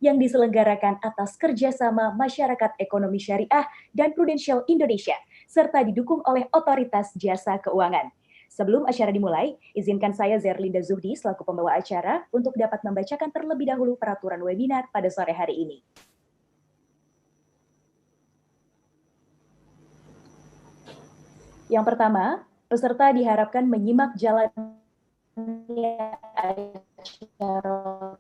yang diselenggarakan atas kerjasama Masyarakat Ekonomi Syariah dan Prudential Indonesia, serta didukung oleh Otoritas Jasa Keuangan. Sebelum acara dimulai, izinkan saya Zerlinda Zuhdi selaku pembawa acara untuk dapat membacakan terlebih dahulu peraturan webinar pada sore hari ini. Yang pertama, peserta diharapkan menyimak jalannya acara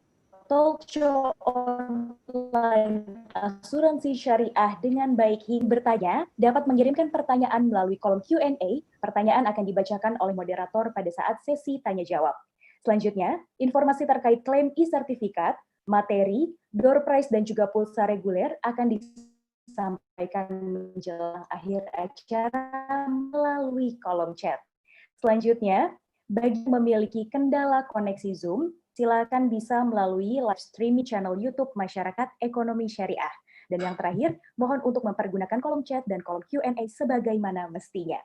talk show online asuransi syariah dengan baik. Hingga bertanya, dapat mengirimkan pertanyaan melalui kolom Q&A. Pertanyaan akan dibacakan oleh moderator pada saat sesi tanya jawab. Selanjutnya, informasi terkait klaim e-sertifikat, materi, door prize, dan juga pulsa reguler akan disampaikan menjelang akhir acara melalui kolom chat. Selanjutnya, bagi yang memiliki kendala koneksi Zoom, silakan bisa melalui live streaming channel YouTube Masyarakat Ekonomi Syariah. Dan yang terakhir, mohon untuk mempergunakan kolom chat dan kolom Q&A sebagaimana mestinya.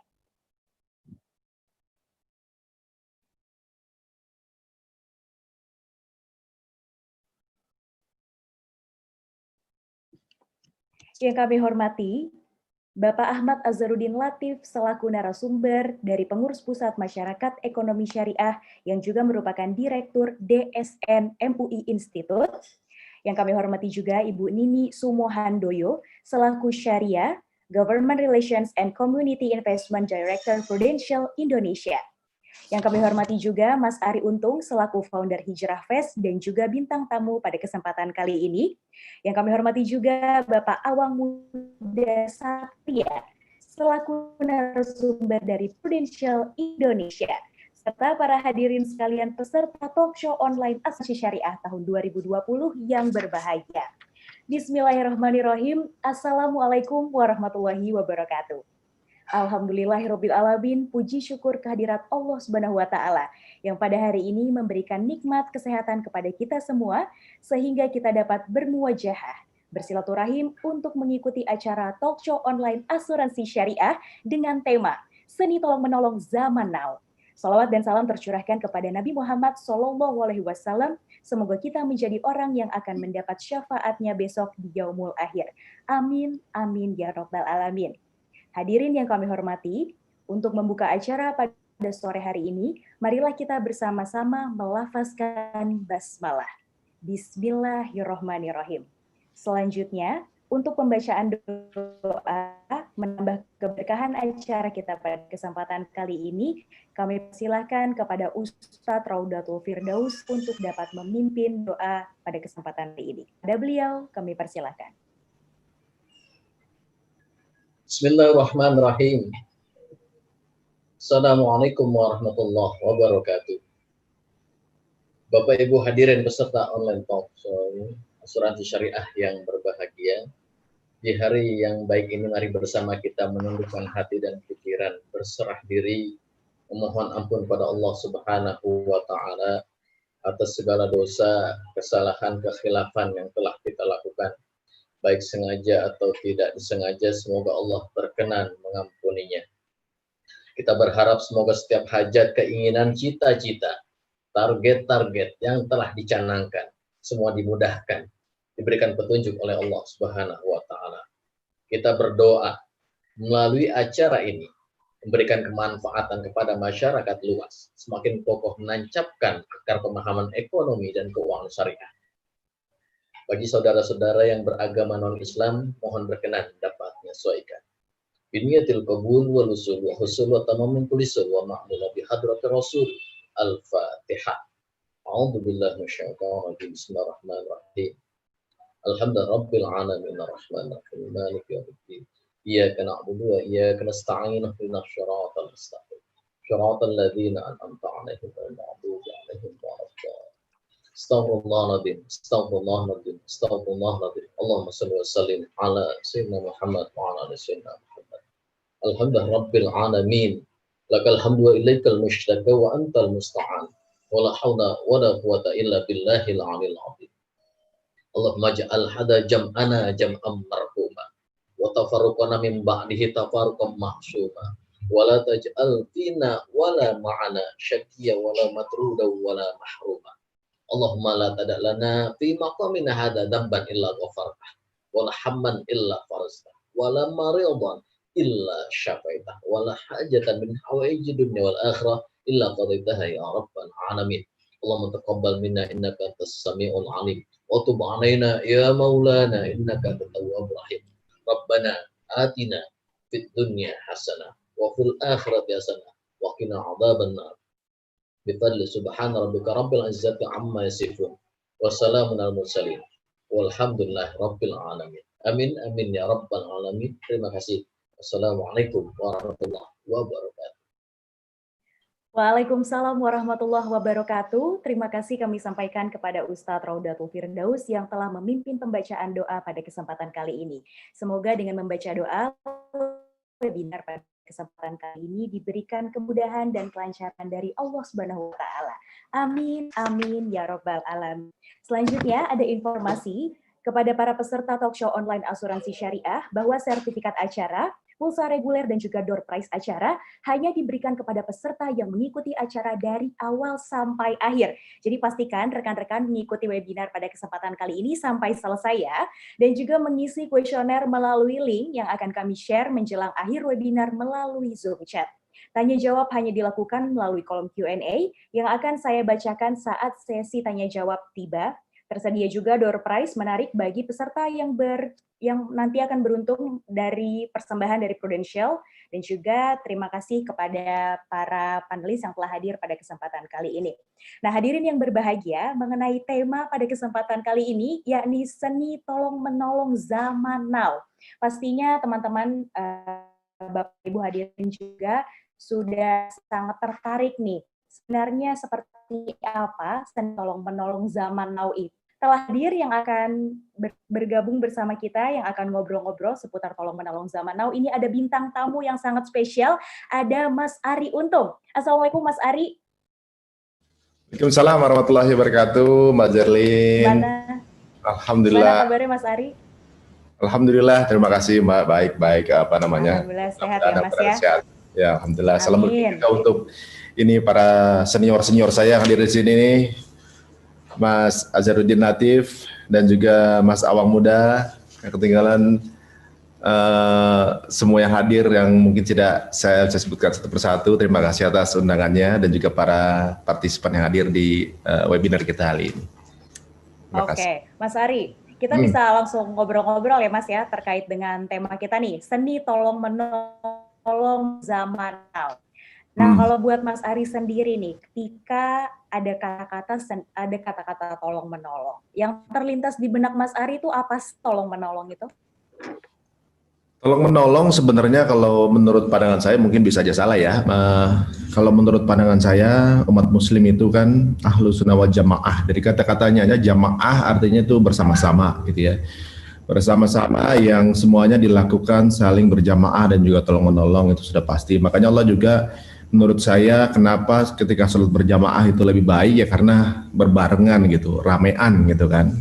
Yang kami hormati, Bapak Ahmad Azharuddin Latif selaku narasumber dari Pengurus Pusat Masyarakat Ekonomi Syariah yang juga merupakan Direktur DSN MUI Institute. Yang kami hormati juga Ibu Nini Sumohandoyo selaku Syariah, Government Relations and Community Investment Director Prudential Indonesia. Yang kami hormati juga Mas Ari Untung selaku founder Hijrah Fest dan juga bintang tamu pada kesempatan kali ini. Yang kami hormati juga Bapak Awang Muda Satria selaku narasumber dari Prudential Indonesia. Serta para hadirin sekalian peserta talk show online Asuransi Syariah tahun 2020 yang berbahagia. Bismillahirrahmanirrahim. Assalamualaikum warahmatullahi wabarakatuh. Alhamdulillahirabbil alamin, puji syukur kehadirat Allah Subhanahu wa taala yang pada hari ini memberikan nikmat kesehatan kepada kita semua sehingga kita dapat bermuwajahah, bersilaturahim untuk mengikuti acara talk show online Asuransi Syariah dengan tema Seni Tolong Menolong Zaman Now. Salawat dan salam tercurahkan kepada Nabi Muhammad SAW. Semoga kita menjadi orang yang akan mendapat syafaatnya besok di yaumul akhir. Amin, amin ya rabbal alamin. Hadirin yang kami hormati, untuk membuka acara pada sore hari ini, marilah kita bersama-sama melafazkan basmalah. Bismillahirrahmanirrahim. Selanjutnya, untuk pembacaan doa menambah keberkahan acara kita pada kesempatan kali ini, kami persilahkan kepada Ustadz Raudatul Firdaus untuk dapat memimpin doa pada kesempatan kali ini. Pada beliau, kami persilahkan. Bismillahirrahmanirrahim. Assalamualaikum warahmatullahi wabarakatuh. Bapak Ibu hadirin peserta online talk show Asuransi Syariah yang berbahagia, di hari yang baik ini mari bersama kita menundukkan hati dan pikiran, berserah diri, memohon ampun pada Allah Subhanahu wa taala atas segala dosa, kesalahan, kekhilafan yang telah kita lakukan, baik sengaja atau tidak disengaja. Semoga Allah berkenan mengampuninya. Kita berharap semoga setiap hajat, keinginan, cita-cita, target-target yang telah dicanangkan semua dimudahkan, diberikan petunjuk oleh Allah Subhanahu wa taala. Kita berdoa melalui acara ini memberikan kemanfaatan kepada masyarakat luas, semakin kokoh menancapkan akar pemahaman ekonomi dan keuangan syariah. Bagi saudara-saudara yang beragama non-Islam, mohon berkenan dapat menyesuaikan. Biniyatil qabul wal usul wa husul wa tamamul kulisul wa ma'mula bihadratir rasul. Al-Fatihah. A'udzu billahi minasyaitonir rajim. Bismillahirrahmanirrahim. Alhamdulillahi rabbil alamin arrahmanir rahim maliki yaumiddin. Iyyaka na'budu wa iyyaka nasta'in ihdinas shiratal mustaqim. Shiratal ladzina an'amta 'alaihim ghairil maghdubi 'alaihim waladdallin. Astaghfirullahaladzim, astaghfirullahaladzim, astaghfirullahaladzim. Allahumma salli wa sallim ala sayyidina Muhammad wa ala ali sayyidina Muhammad. Alhamdulillah rabbil alamin. Lakal hamdu wa ilaikal mushtaka wa antal musta'an. Wa la hawla wa la quwata illa billahil 'aliyil 'azim. Allahumma ja'al hada jam'ana jam'an marhuma wa tafarruqana min ba'dihi tafarruqan mahsuma. Wa la taj'al fina wa la ma'ana syakiyya wa la matruda wa la mahruma. Allahumma la tada' lana fi maqamina hadza dzamban illa ghafartah wa la hamman illa farajtah wa la maridan illa syafaitah wa la hajatan min hawaiji dunya wal akhirah illa qadaitaha ya rabbal alamin. Allahumma taqabbal minna innaka antas samiul alim wa tub alaina ya maulana innaka antat tawwabur rahim. Rabbana atina fid dunya hasanah wa fil akhirati hasanah wa qina adzabannar. Bifadli subhana rabbika rabbil izzati amma yasifun wa salamun al mursalin walhamdulillah rabbil alamin. Amin amin ya rabbal alamin. Terima kasih. Assalamualaikum warahmatullahi wabarakatuh. Waalaikumsalam warahmatullahi wabarakatuh. Terima kasih kami sampaikan kepada Ustadz Raudatul Firdaus yang telah memimpin pembacaan doa pada kesempatan kali ini. Semoga dengan membaca doa, webinar pada kesempatan kali ini diberikan kemudahan dan kelancaran dari Allah Subhanahu wa taala. Amin amin ya rabbal alamin. Selanjutnya ada informasi kepada para peserta talkshow online asuransi syariah bahwa sertifikat acara, pulsa reguler dan juga door prize acara hanya diberikan kepada peserta yang mengikuti acara dari awal sampai akhir. Jadi pastikan rekan-rekan mengikuti webinar pada kesempatan kali ini sampai selesai ya. Dan juga mengisi kuesioner melalui link yang akan kami share menjelang akhir webinar melalui Zoom Chat. Tanya jawab hanya dilakukan melalui kolom Q&A yang akan saya bacakan saat sesi tanya jawab tiba. Tersedia juga door prize menarik bagi peserta yang nanti akan beruntung dari persembahan dari Prudential, dan juga terima kasih kepada para panelis yang telah hadir pada kesempatan kali ini. Nah, hadirin yang berbahagia, mengenai tema pada kesempatan kali ini yakni seni tolong menolong zaman now. Pastinya teman-teman Bapak Ibu hadirin juga sudah sangat tertarik nih. Sebenarnya seperti apa seni tolong menolong zaman now itu? Telah hadir yang akan bergabung bersama kita, yang akan ngobrol-ngobrol seputar tolong menolong zaman now. Ini ada bintang tamu yang sangat spesial, ada Mas Ari Untung. Assalamualaikum Mas Ari. Waalaikumsalam warahmatullahi wabarakatuh, Mbak Zerlin. Alhamdulillah. Gimana kabarnya Mas Ari? Alhamdulillah, terima kasih Mbak. Baik-baik, Alhamdulillah sehat ya Mas ya. Sehat. Ya, alhamdulillah. Salam juga untuk ini para senior-senior saya yang hadir di sini nih. Mas Azharuddin Latif dan juga Mas Awang Muda, yang ketinggalan semua yang hadir yang mungkin tidak saya sebutkan satu persatu. Terima kasih atas undangannya dan juga para partisipan yang hadir di webinar kita kali ini. Oke, Mas Ari, kita bisa langsung ngobrol-ngobrol ya Mas ya terkait dengan tema kita nih, seni tolong menolong zaman now. Nah, kalau buat Mas Ari sendiri nih, ketika ada kata-kata tolong menolong, yang terlintas di benak Mas Ari itu apa sih tolong menolong itu? Tolong menolong sebenarnya kalau menurut pandangan saya mungkin bisa aja salah ya. Kalau menurut pandangan saya, umat muslim itu kan ahlus sunnah wal jamaah. Dari kata-katanya aja jamaah artinya itu bersama-sama gitu ya. Bersama-sama yang semuanya dilakukan saling berjamaah dan juga tolong menolong itu sudah pasti. Makanya Allah juga menurut saya kenapa ketika sholat berjamaah itu lebih baik ya karena berbarengan gitu, ramean gitu kan.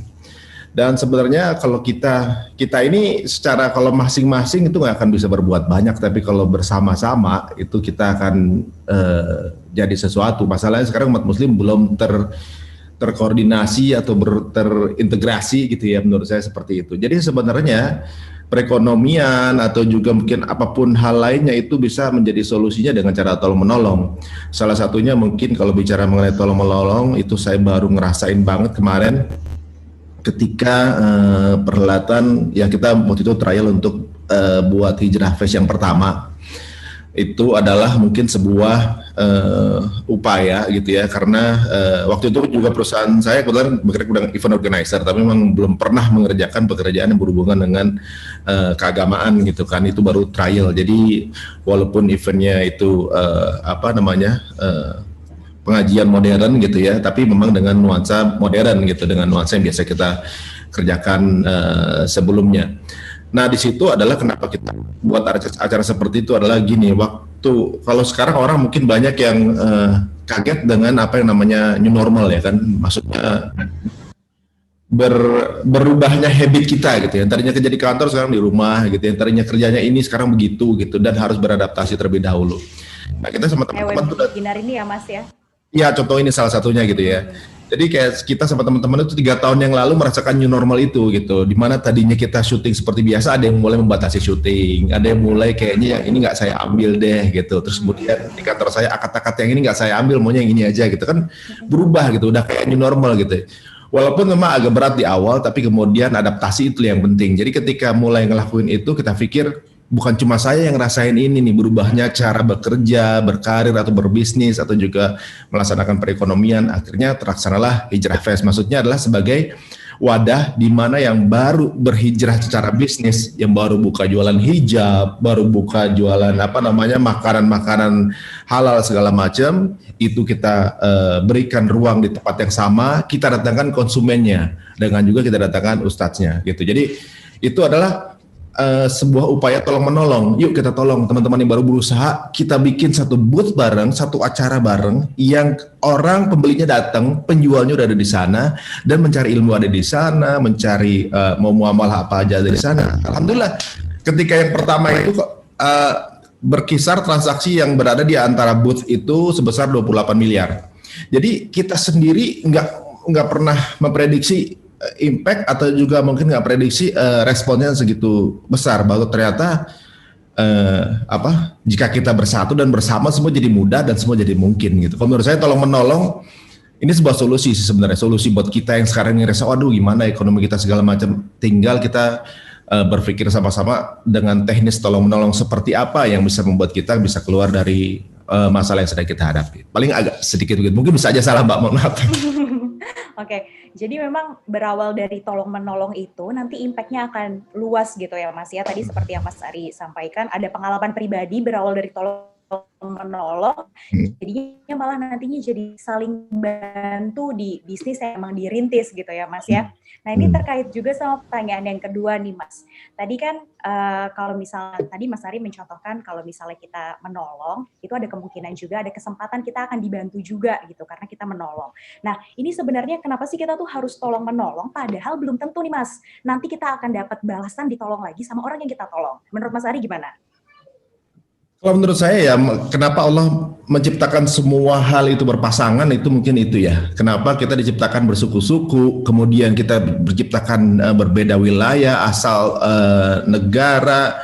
Dan sebenarnya kalau kita ini secara kalau masing-masing itu nggak akan bisa berbuat banyak, tapi kalau bersama-sama itu kita akan jadi sesuatu. Masalahnya sekarang umat muslim belum terkoordinasi atau terintegrasi gitu ya, menurut saya seperti itu. Jadi sebenarnya perekonomian atau juga mungkin apapun hal lainnya itu bisa menjadi solusinya dengan cara tolong menolong. Salah satunya mungkin kalau bicara mengenai tolong menolong itu saya baru ngerasain banget kemarin ketika perhelatan yang kita waktu itu trial untuk buat hijrah fest yang pertama. Itu adalah mungkin sebuah upaya gitu ya, karena waktu itu juga perusahaan saya kebetulan bergerak dengan event organizer, tapi memang belum pernah mengerjakan pekerjaan yang berhubungan dengan keagamaan gitu kan, itu baru trial. Jadi walaupun eventnya itu pengajian modern gitu ya, tapi memang dengan nuansa modern gitu, dengan nuansa yang biasa kita kerjakan sebelumnya. Nah di situ adalah kenapa kita buat acara seperti itu adalah gini, waktu kalau sekarang orang mungkin banyak yang kaget dengan apa yang namanya new normal ya kan, maksudnya berubahnya habit kita gitu ya, tadinya kerja di kantor sekarang di rumah gitu ya, tadinya kerjanya ini sekarang begitu gitu, dan harus beradaptasi terlebih dahulu. Nah kita sama teman-teman webinar ini ya Mas ya? Ya contoh ini salah satunya gitu ya. Jadi kayak kita sama teman-teman itu 3 tahun yang lalu merasakan new normal itu gitu. Dimana tadinya kita syuting seperti biasa, ada yang mulai membatasi syuting, ada yang mulai kayaknya yang ini nggak saya ambil deh gitu. Terus kemudian di kantor saya akad-akad yang ini nggak saya ambil, maunya yang ini aja gitu kan, berubah gitu, udah kayak new normal gitu. Walaupun memang agak berat di awal, tapi kemudian adaptasi itu yang penting. Jadi ketika mulai ngelakuin itu, kita pikir bukan cuma saya yang ngerasain ini nih, berubahnya cara bekerja, berkarir atau berbisnis atau juga melaksanakan perekonomian. Akhirnya terlaksanalah Hijrah Fest. Maksudnya adalah sebagai wadah di mana yang baru berhijrah secara bisnis, yang baru buka jualan hijab, baru buka jualan makanan-makanan halal segala macam, itu kita berikan ruang di tempat yang sama, kita datangkan konsumennya, dengan juga kita datangkan ustadznya gitu. Jadi itu adalah sebuah upaya tolong menolong. Yuk kita tolong teman-teman yang baru berusaha, kita bikin satu booth bareng, satu acara bareng yang orang pembelinya datang, penjualnya udah ada di sana dan mencari ilmu ada di sana, mencari mau muamalah apa aja ada di sana. Alhamdulillah ketika yang pertama itu berkisar transaksi yang berada di antara booth itu sebesar 28 miliar. Jadi kita sendiri nggak pernah memprediksi impact atau juga mungkin nggak prediksi responnya segitu besar, bahwa ternyata jika kita bersatu dan bersama semua jadi mudah dan semua jadi mungkin gitu. Kalau menurut saya tolong menolong ini sebuah solusi sih sebenarnya, solusi buat kita yang sekarang ngerasa waduh gimana ekonomi kita segala macam, tinggal kita berpikir sama-sama dengan teknis tolong menolong seperti apa yang bisa membuat kita bisa keluar dari masalah yang sedang kita hadapi. Paling agak sedikit mungkin bisa aja salah Mbak, mohon maaf. Oke, jadi memang berawal dari tolong menolong itu nanti impact-nya akan luas gitu ya Mas ya. Tadi seperti yang Mas Ari sampaikan, ada pengalaman pribadi berawal dari tolong menolong, jadinya malah nantinya jadi saling bantu di bisnis yang emang dirintis gitu ya Mas ya. Nah ini terkait juga sama pertanyaan yang kedua nih Mas. Tadi kan kalau misalnya tadi Mas Ari mencontohkan kalau misalnya kita menolong, itu ada kemungkinan juga ada kesempatan kita akan dibantu juga gitu karena kita menolong. Nah ini sebenarnya kenapa sih kita tuh harus tolong menolong padahal belum tentu nih Mas, nanti kita akan dapat balasan ditolong lagi sama orang yang kita tolong. Menurut Mas Ari gimana? Kalau menurut saya ya, kenapa Allah menciptakan semua hal itu berpasangan itu mungkin itu ya. Kenapa kita diciptakan bersuku-suku, kemudian kita diciptakan berbeda wilayah, asal negara,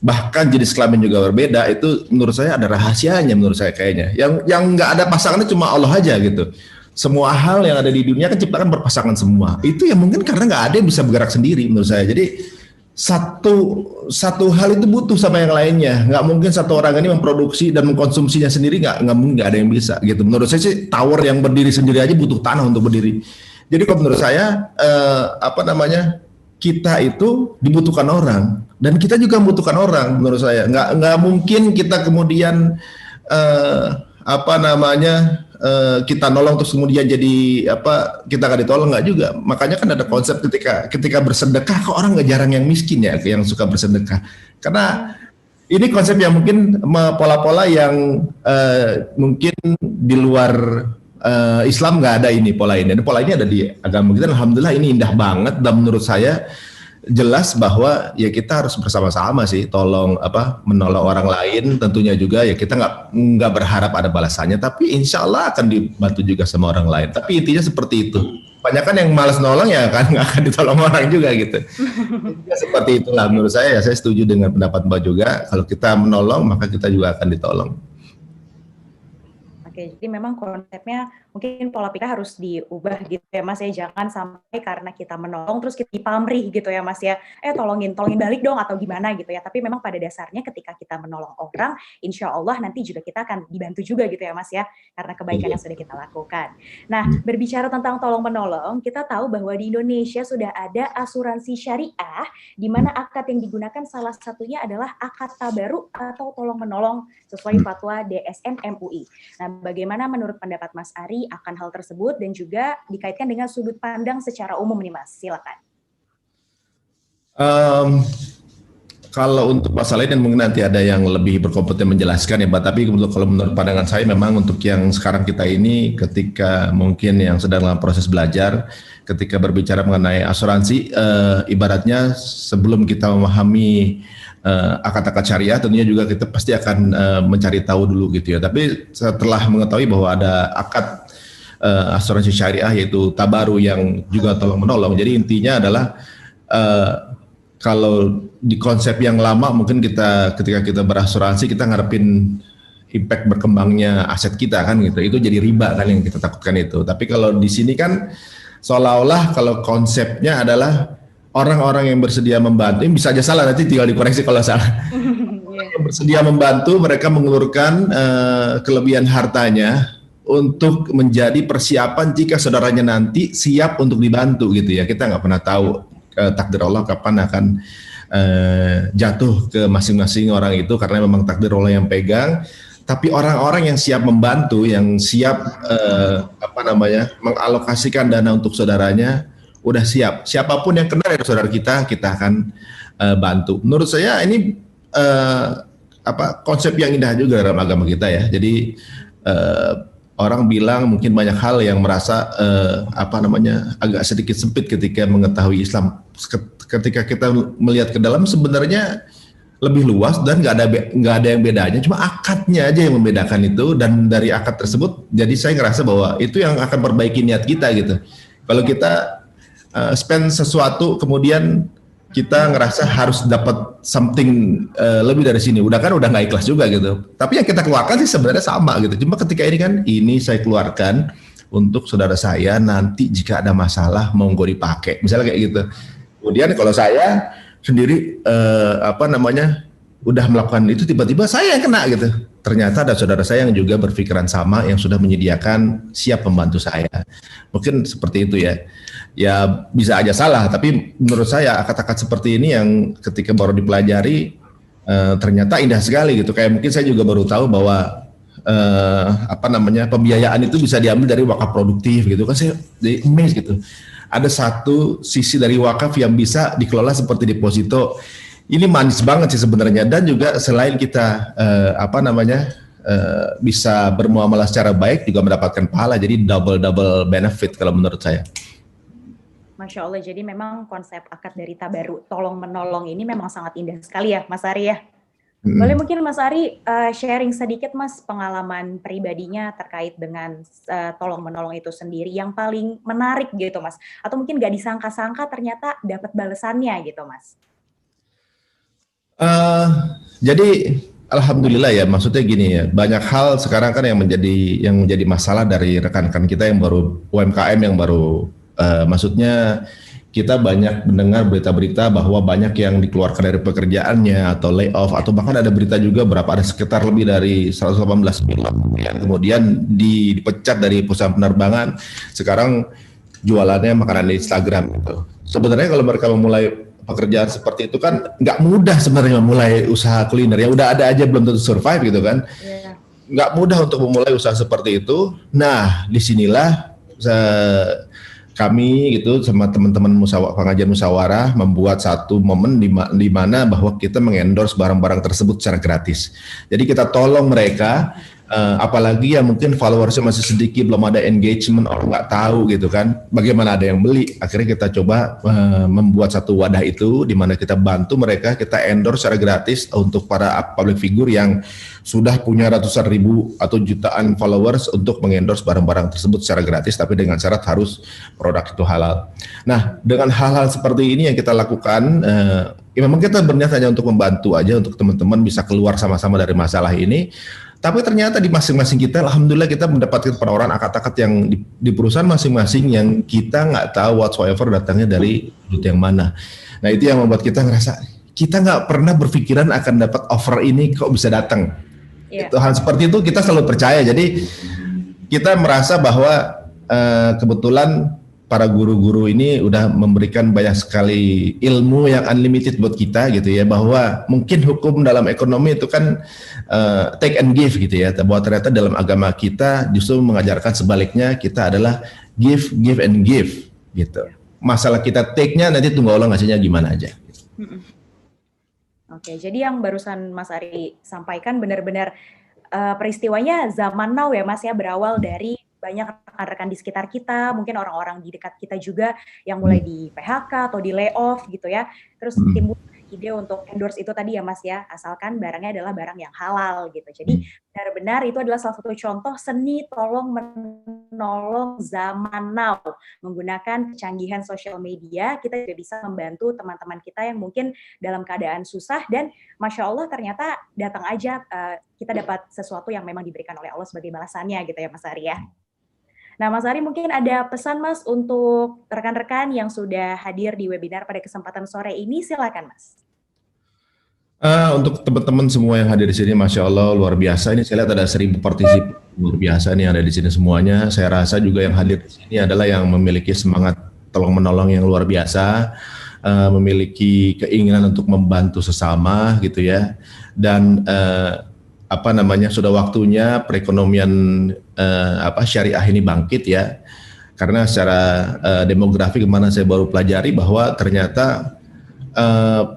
bahkan jenis kelamin juga berbeda. Itu menurut saya ada rahasianya menurut saya kayaknya. Yang nggak ada pasangannya cuma Allah aja gitu. Semua hal yang ada di dunia kan ciptakan berpasangan semua. Itu ya mungkin karena nggak ada yang bisa bergerak sendiri menurut saya. Jadi satu hal itu butuh sama yang lainnya. Nggak mungkin satu orang ini memproduksi dan mengkonsumsinya sendiri, nggak ada yang bisa gitu. Menurut saya sih tower yang berdiri sendiri aja butuh tanah untuk berdiri. Jadi kalau menurut saya kita itu dibutuhkan orang dan kita juga membutuhkan orang menurut saya. Nggak mungkin kita kemudian kita nolong terus kemudian jadi kita nggak ditolong, nggak juga. Makanya kan ada konsep ketika bersedekah kok orang nggak jarang yang miskin ya yang suka bersedekah, karena ini konsep yang mungkin pola-pola yang mungkin di luar Islam nggak ada ini pola ini. Dan pola ini ada di agama kita. Alhamdulillah ini indah banget dan menurut saya jelas bahwa ya kita harus bersama-sama sih menolong orang lain. Tentunya juga ya kita nggak berharap ada balasannya, tapi insya Allah akan dibantu juga sama orang lain. Tapi intinya seperti itu. Banyak kan yang malas nolong ya kan nggak akan ditolong orang juga gitu. Ya, seperti itulah menurut saya. Ya, saya setuju dengan pendapat Mbak juga. Kalau kita menolong maka kita juga akan ditolong. Oke, jadi memang konsepnya mungkin pola pikir harus diubah gitu ya Mas ya, jangan sampai karena kita menolong terus kita dipamrih gitu ya Mas ya, tolongin balik dong atau gimana gitu ya, tapi memang pada dasarnya ketika kita menolong orang, insya Allah nanti juga kita akan dibantu juga gitu ya Mas ya, karena kebaikan yang sudah kita lakukan. Nah, berbicara tentang tolong menolong, kita tahu bahwa di Indonesia sudah ada asuransi syariah, di mana akad yang digunakan salah satunya adalah akad tabaruk atau tolong menolong sesuai fatwa DSM MUI. Nah, bagaimana menurut pendapat Mas Ari akan hal tersebut dan juga dikaitkan dengan sudut pandang secara umum nih Mas, silakan. Kalau untuk masalah ini mungkin nanti ada yang lebih berkompeten menjelaskan ya Mbak, tapi kalau menurut pandangan saya memang untuk yang sekarang kita ini ketika mungkin yang sedang dalam proses belajar, ketika berbicara mengenai asuransi, ibaratnya sebelum kita memahami akad-akad syariah tentunya juga kita pasti akan mencari tahu dulu gitu ya. Tapi setelah mengetahui bahwa ada akad asuransi syariah yaitu Tabaru yang juga tolong menolong. Jadi intinya adalah kalau di konsep yang lama mungkin kita ketika kita berasuransi kita ngarepin impact berkembangnya aset kita kan gitu. Itu jadi riba kan yang kita takutkan itu. Tapi kalau di sini kan seolah-olah kalau konsepnya adalah orang-orang yang bersedia membantu, ini bisa aja salah nanti tinggal dikoreksi kalau salah. Yang bersedia membantu mereka mengulurkan kelebihan hartanya untuk menjadi persiapan jika saudaranya nanti siap untuk dibantu gitu ya. Kita nggak pernah tahu takdir Allah kapan akan jatuh ke masing-masing orang itu karena memang takdir Allah yang pegang. Tapi orang-orang yang siap membantu, yang siap mengalokasikan dana untuk saudaranya, udah siap. Siapapun yang kena dari saudara kita akan bantu. Menurut saya ini konsep yang indah juga dalam agama kita ya. Jadi orang bilang mungkin banyak hal yang merasa agak sedikit sempit ketika mengetahui Islam. Ketika kita melihat ke dalam sebenarnya lebih luas dan nggak ada yang bedanya, cuma akadnya aja yang membedakan itu, dan dari akad tersebut jadi saya ngerasa bahwa itu yang akan perbaiki niat kita gitu. Kalau kita spend sesuatu kemudian kita ngerasa harus dapat something lebih dari sini, udah nggak ikhlas juga gitu. Tapi yang kita keluarkan sih sebenarnya sama gitu. Cuma ketika ini kan ini saya keluarkan untuk saudara saya nanti jika ada masalah monggo dipakai, misalnya kayak gitu. Kemudian kalau saya sendiri udah melakukan itu tiba-tiba saya yang kena gitu. Ternyata ada saudara saya yang juga berpikiran sama yang sudah menyediakan siap membantu saya. Mungkin seperti itu ya. Ya bisa aja salah, tapi menurut saya akad-akad seperti ini yang ketika baru dipelajari ternyata indah sekali gitu. Kayak mungkin saya juga baru tahu bahwa pembiayaan itu bisa diambil dari wakaf produktif gitu kan, saya jadi amazed gitu. Ada satu sisi dari wakaf yang bisa dikelola seperti deposito. Ini manis banget sih sebenarnya, dan juga selain kita bisa bermuamalah secara baik juga mendapatkan pahala, jadi double benefit kalau menurut saya. Masya Allah, jadi memang konsep akad dari Tabaru tolong menolong ini memang sangat indah sekali ya Mas Ari ya. Boleh mungkin Mas Ari sharing sedikit Mas pengalaman pribadinya terkait dengan tolong menolong itu sendiri yang paling menarik gitu Mas, atau mungkin gak disangka-sangka ternyata dapat balasannya gitu Mas. Jadi alhamdulillah ya, maksudnya gini ya, banyak hal sekarang kan yang menjadi masalah dari rekan-rekan kita yang baru UMKM yang baru maksudnya kita banyak mendengar berita-berita bahwa banyak yang dikeluarkan dari pekerjaannya atau layoff, atau bahkan ada berita juga ada sekitar lebih dari 118 pilot kemudian dipecat dari perusahaan penerbangan, sekarang jualannya makanan di Instagram gitu. Sebenarnya kalau mereka memulai pekerjaan seperti itu kan nggak mudah sebenarnya memulai usaha kuliner ya, udah ada aja belum tentu survive gitu kan. Nggak mudah untuk memulai usaha seperti itu. Nah disinilah kami gitu sama teman-teman pengajian musyawarah membuat satu momen di mana bahwa kita mengendorse barang-barang tersebut secara gratis. Jadi kita tolong mereka, apalagi yang mungkin followersnya masih sedikit, belum ada engagement, orang nggak tahu gitu kan, bagaimana ada yang beli. Akhirnya kita coba membuat satu wadah itu di mana kita bantu mereka, kita endorse secara gratis untuk para public figure yang sudah punya ratusan ribu atau jutaan followers untuk mengendorse barang-barang tersebut secara gratis, tapi dengan syarat harus produk itu halal. Nah, dengan hal-hal seperti ini yang kita lakukan, ya memang kita berniat hanya untuk membantu aja, untuk teman-teman bisa keluar sama-sama dari masalah ini. Tapi ternyata di masing-masing kita, alhamdulillah kita mendapatkan penawaran akad-akad yang di perusahaan masing-masing yang kita nggak tahu whatsoever datangnya dari sudut yang mana. Nah itu yang membuat kita ngerasa kita nggak pernah berpikiran akan dapat offer ini kok bisa datang. Itu hal seperti itu kita selalu percaya. Jadi kita merasa bahwa kebetulan para guru-guru ini udah memberikan banyak sekali ilmu yang unlimited buat kita gitu ya, bahwa mungkin hukum dalam ekonomi itu kan take and give gitu ya, bahwa ternyata dalam agama kita justru mengajarkan sebaliknya, kita adalah give and give gitu. Masalah kita take-nya nanti tunggu Allah ngasihnya gimana aja. Oke, jadi yang barusan Mas Ari sampaikan benar-benar peristiwanya zaman now ya Mas ya, berawal dari banyak rekan-rekan di sekitar kita, mungkin orang-orang di dekat kita juga yang mulai di PHK atau di layoff gitu ya, terus timbul ide untuk endorse itu tadi ya Mas ya, asalkan barangnya adalah barang yang halal gitu. Jadi benar-benar itu adalah salah satu contoh seni tolong menolong zaman now. Menggunakan kecanggihan sosial media, kita juga bisa membantu teman-teman kita yang mungkin dalam keadaan susah dan Masya Allah ternyata datang aja kita dapat sesuatu yang memang diberikan oleh Allah sebagai balasannya gitu ya Mas Ari ya. Nah, Mas Ari mungkin ada pesan Mas untuk rekan-rekan yang sudah hadir di webinar pada kesempatan sore ini, silakan Mas. Untuk teman-teman semua yang hadir di sini, Masya Allah luar biasa. Ini saya lihat ada 1000 partisipan luar biasa nih yang ada di sini semuanya. Saya rasa juga yang hadir di sini adalah yang memiliki semangat tolong menolong yang luar biasa, memiliki keinginan untuk membantu sesama gitu ya. Dan sudah waktunya perekonomian syariah ini bangkit ya. Karena secara demografi kemana saya baru pelajari bahwa ternyata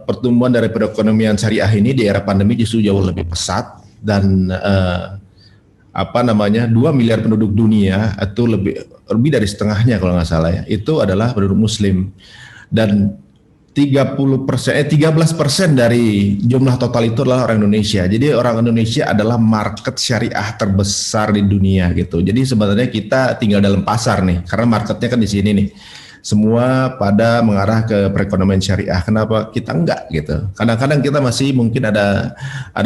pertumbuhan dari perekonomian syariah ini di era pandemi justru jauh lebih pesat dan 2 miliar penduduk dunia itu lebih dari setengahnya kalau nggak salah ya, itu adalah penduduk muslim dan 13% dari jumlah total itu adalah orang Indonesia. Jadi orang Indonesia adalah market syariah terbesar di dunia gitu. Jadi sebenarnya kita tinggal dalam pasar nih, karena marketnya kan di sini nih. Semua pada mengarah ke perekonomian syariah. Kenapa kita enggak gitu? Kadang-kadang kita masih mungkin ada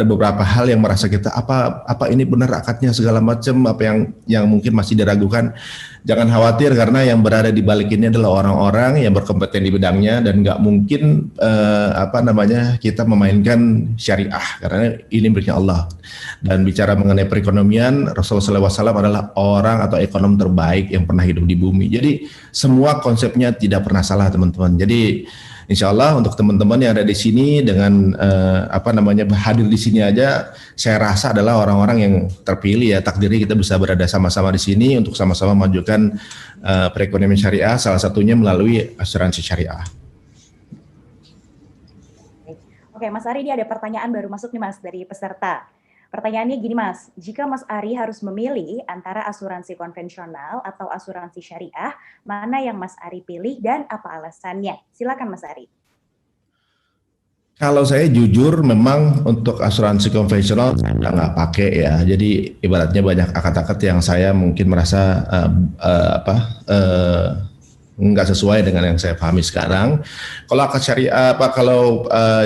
beberapa hal yang merasa kita apa ini benar akadnya segala macam, apa yang mungkin masih diragukan. Jangan khawatir karena yang berada di balik ini adalah orang-orang yang berkompeten di bidangnya dan nggak mungkin kita memainkan syariah karena ini miliknya Allah. Dan bicara mengenai perekonomian, Rasulullah SAW adalah orang atau ekonom terbaik yang pernah hidup di bumi. Jadi semua konsepnya tidak pernah salah teman-teman. Jadi insya Allah untuk teman-teman yang ada di sini dengan hadir di sini aja, saya rasa adalah orang-orang yang terpilih ya, takdirnya kita bisa berada sama-sama di sini untuk sama-sama majukan perekonomian syariah, salah satunya melalui asuransi syariah. Oke, Mas Ari, ini ada pertanyaan baru masuk nih Mas dari peserta. Pertanyaannya gini Mas, jika Mas Ari harus memilih antara asuransi konvensional atau asuransi syariah, mana yang Mas Ari pilih dan apa alasannya? Silakan Mas Ari. Kalau saya jujur memang untuk asuransi konvensional saya nggak pakai ya. Jadi ibaratnya banyak akad-akad yang saya mungkin merasa nggak sesuai dengan yang saya pahami sekarang. Kalau akad syariah,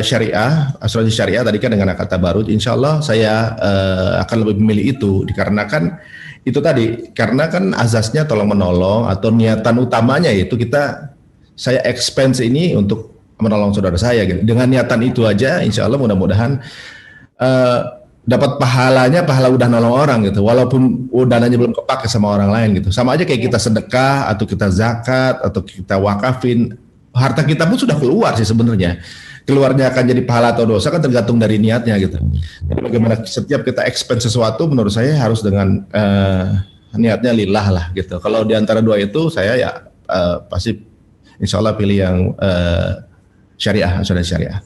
syariah, asuransi syariah tadi kan dengan akad tabarut, insya Allah saya akan lebih memilih itu dikarenakan itu tadi, karena kan azasnya tolong menolong atau niatan utamanya itu saya expense ini untuk menolong saudara saya gitu. Dengan niatan itu aja, insya Allah mudah-mudahan dapat pahala udah nolong orang gitu, walaupun dananya belum kepake sama orang lain gitu. Sama aja kayak kita sedekah atau kita zakat atau kita wakafin, harta kita pun sudah keluar sih sebenarnya. Keluarnya akan jadi pahala atau dosa kan tergantung dari niatnya gitu. Jadi bagaimana setiap kita expense sesuatu menurut saya harus dengan niatnya lillah lah gitu. Kalau di antara dua itu saya pasti insya Allah pilih yang syariah, asuransi syariah.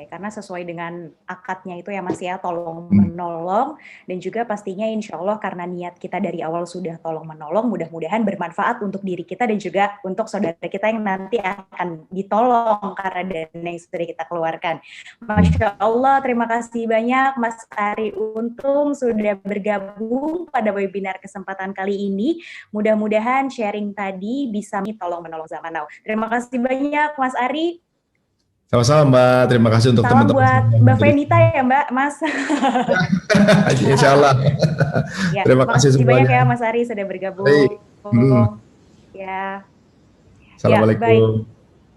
Karena sesuai dengan akadnya itu ya Mas ya, tolong menolong, dan juga pastinya insya Allah karena niat kita dari awal sudah tolong menolong, mudah-mudahan bermanfaat untuk diri kita dan juga untuk saudara kita yang nanti akan ditolong karena dana yang sudah kita keluarkan. Masya Allah, terima kasih banyak Mas Ari Untung sudah bergabung pada webinar kesempatan kali ini. Mudah-mudahan sharing tadi bisa tolong menolong zaman now. Terima kasih banyak Mas Ari. Sama-sama Mbak, terima kasih untuk teman-teman. Salam buat Mbak Venita ya Mbak, Mas. Insya Allah. Ya, terima kasih semuanya. Banyak ya Mas Ari sudah bergabung. Ya. Assalamualaikum. Ya, baik.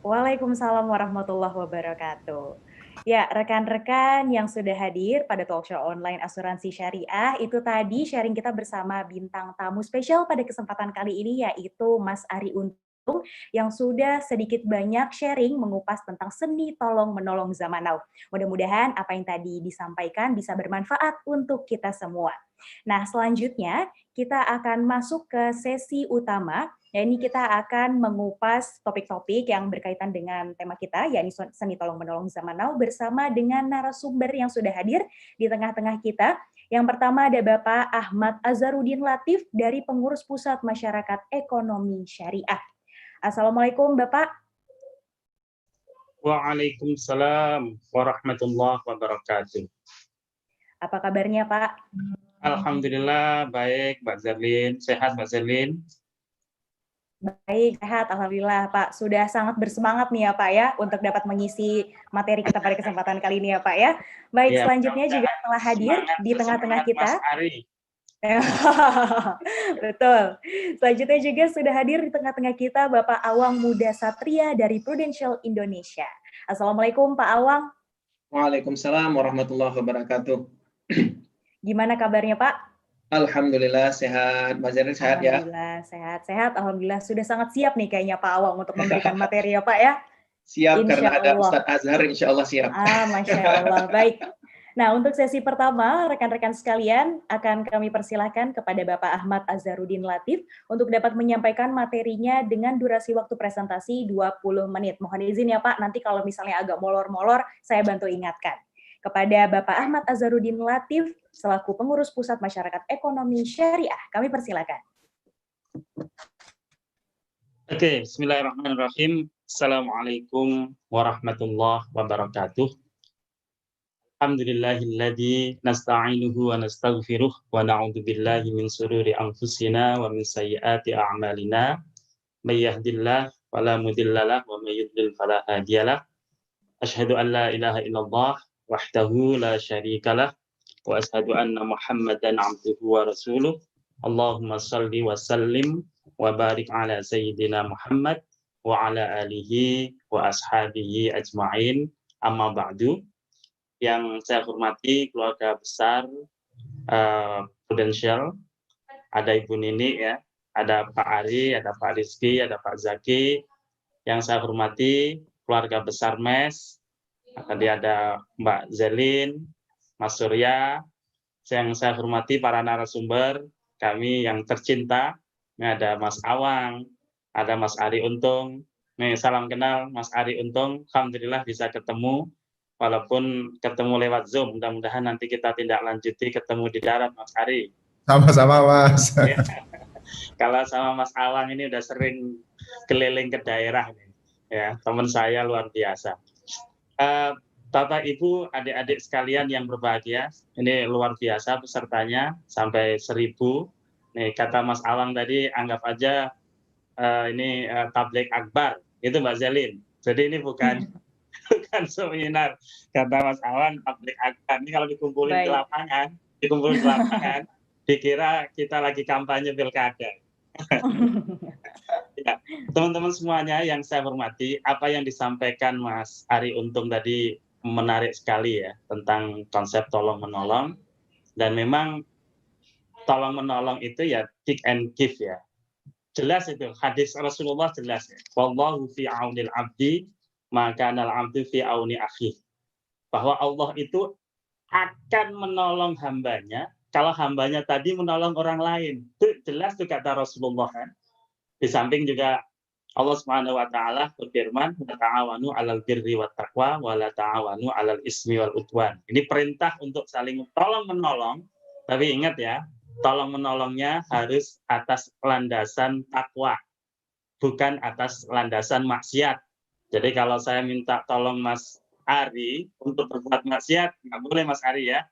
Waalaikumsalam warahmatullahi wabarakatuh. Ya, rekan-rekan yang sudah hadir pada talkshow online asuransi syariah, itu tadi sharing kita bersama bintang tamu spesial pada kesempatan kali ini, yaitu Mas Ari Untung, yang sudah sedikit banyak sharing mengupas tentang seni tolong menolong zaman now. Mudah-mudahan apa yang tadi disampaikan bisa bermanfaat untuk kita semua. Nah, selanjutnya kita akan masuk ke sesi utama. Ya, ini kita akan mengupas topik-topik yang berkaitan dengan tema kita, yakni seni tolong menolong zaman now, bersama dengan narasumber yang sudah hadir di tengah-tengah kita. Yang pertama ada Bapak Ahmad Azharuddin Latif dari Pengurus Pusat Masyarakat Ekonomi Syariah. Assalamualaikum Bapak. Waalaikumsalam warahmatullahi wabarakatuh. Apa kabarnya Pak? Alhamdulillah baik, Mbak Zerlin. Sehat, Mbak Zerlin? Baik, sehat. Alhamdulillah Pak. Sudah sangat bersemangat nih ya Pak ya untuk dapat mengisi materi kita pada kesempatan kali ini ya Pak ya. Baik, Ya, selanjutnya juga telah hadir di tengah-tengah kita. Mas Ari. Betul. Selanjutnya juga sudah hadir di tengah-tengah kita Bapak Awang Muda Satria dari Prudential Indonesia. Assalamualaikum Pak Awang. Waalaikumsalam warahmatullahi wabarakatuh. Gimana kabarnya Pak? Alhamdulillah sehat. Mbak Zerlin sehat ya? Alhamdulillah sehat-sehat. Alhamdulillah sudah sangat siap nih kayaknya Pak Awang untuk memberikan materi ya Pak ya. Siap, Insya karena ada Allah. Ustadz Azhar, insya Allah siap. Masya Allah. Baik. Nah, untuk sesi pertama, rekan-rekan sekalian akan kami persilahkan kepada Bapak Ahmad Azharuddin Latif untuk dapat menyampaikan materinya dengan durasi waktu presentasi 20 menit. Mohon izin ya Pak, nanti kalau misalnya agak molor-molor, saya bantu ingatkan. Kepada Bapak Ahmad Azharuddin Latif, selaku pengurus Pusat Masyarakat Ekonomi Syariah, kami persilakan. Oke, bismillahirrahmanirrahim. Assalamualaikum warahmatullahi wabarakatuh. Alhamdulillahilladzi nasta'inuhu wa nastaghfiruh wa na'udzu billahi min shururi anfusina wa min sayyiati a'malina. May yahdihillahu fala mudhillalah wa may yudlil fala hadiyalah. Asyhadu an la ilaha illallah wahdahu la syarikalah wa asyhadu anna Muhammadan 'abduhu wa rasuluh. Allahumma shalli wa sallim wa barik ala sayyidina Muhammad wa ala alihi wa ashabihi ajma'in. Amma ba'du. Yang saya hormati keluarga besar Prudential, ada Ibu Nini ya, ada Pak Ari, ada Pak Rizky, ada Pak Zaki. Yang saya hormati keluarga besar MES, tadi ada Mbak Zerlin, Mas Surya. Yang saya hormati para narasumber kami yang tercinta, ini ada Mas Awang, ada Mas Ari Untung. Nih, salam kenal Mas Ari Untung. Alhamdulillah bisa ketemu. Walaupun ketemu lewat Zoom, mudah-mudahan nanti kita tindak lanjuti ketemu di darat, Mas Ari. Sama-sama, Mas. Ya. Kalau sama Mas Awang ini udah sering keliling ke daerah, ya, teman saya luar biasa. Bapak, Ibu, adik-adik sekalian yang berbahagia, ini luar biasa pesertanya sampai 1000. Nih, kata Mas Awang tadi, anggap aja ini tabligh akbar, itu Mbak Zerlin. Jadi ini bukan seminar, kata Mas Awang, tabligh akbar. Ini kalau dikumpulin ke lapangan, dikira kita lagi kampanye pilkada. Ya, teman-teman semuanya yang saya hormati, apa yang disampaikan Mas Ari Untung tadi menarik sekali ya, tentang konsep tolong-menolong. Dan memang tolong-menolong itu ya take and give ya. Jelas itu, hadis Rasulullah jelas ya. Wallahu fi aunil abdi, maka anal abdu fi auni akhi. Bahwa Allah itu akan menolong hambanya kalau hambanya tadi menolong orang lain. Itu jelas tuh kata Rasulullah kan. Di samping juga Allah Subhanahu wa taala berfirman, "Wa ta'awanu 'alal birri wat taqwa wa la ta'awanu 'alal ismi wal udwan." Ini perintah untuk saling tolong menolong, tapi ingat ya, tolong menolongnya harus atas landasan takwa, bukan atas landasan maksiat. Jadi kalau saya minta tolong Mas Ari untuk berbuat maksiat, nggak boleh Mas Ari ya.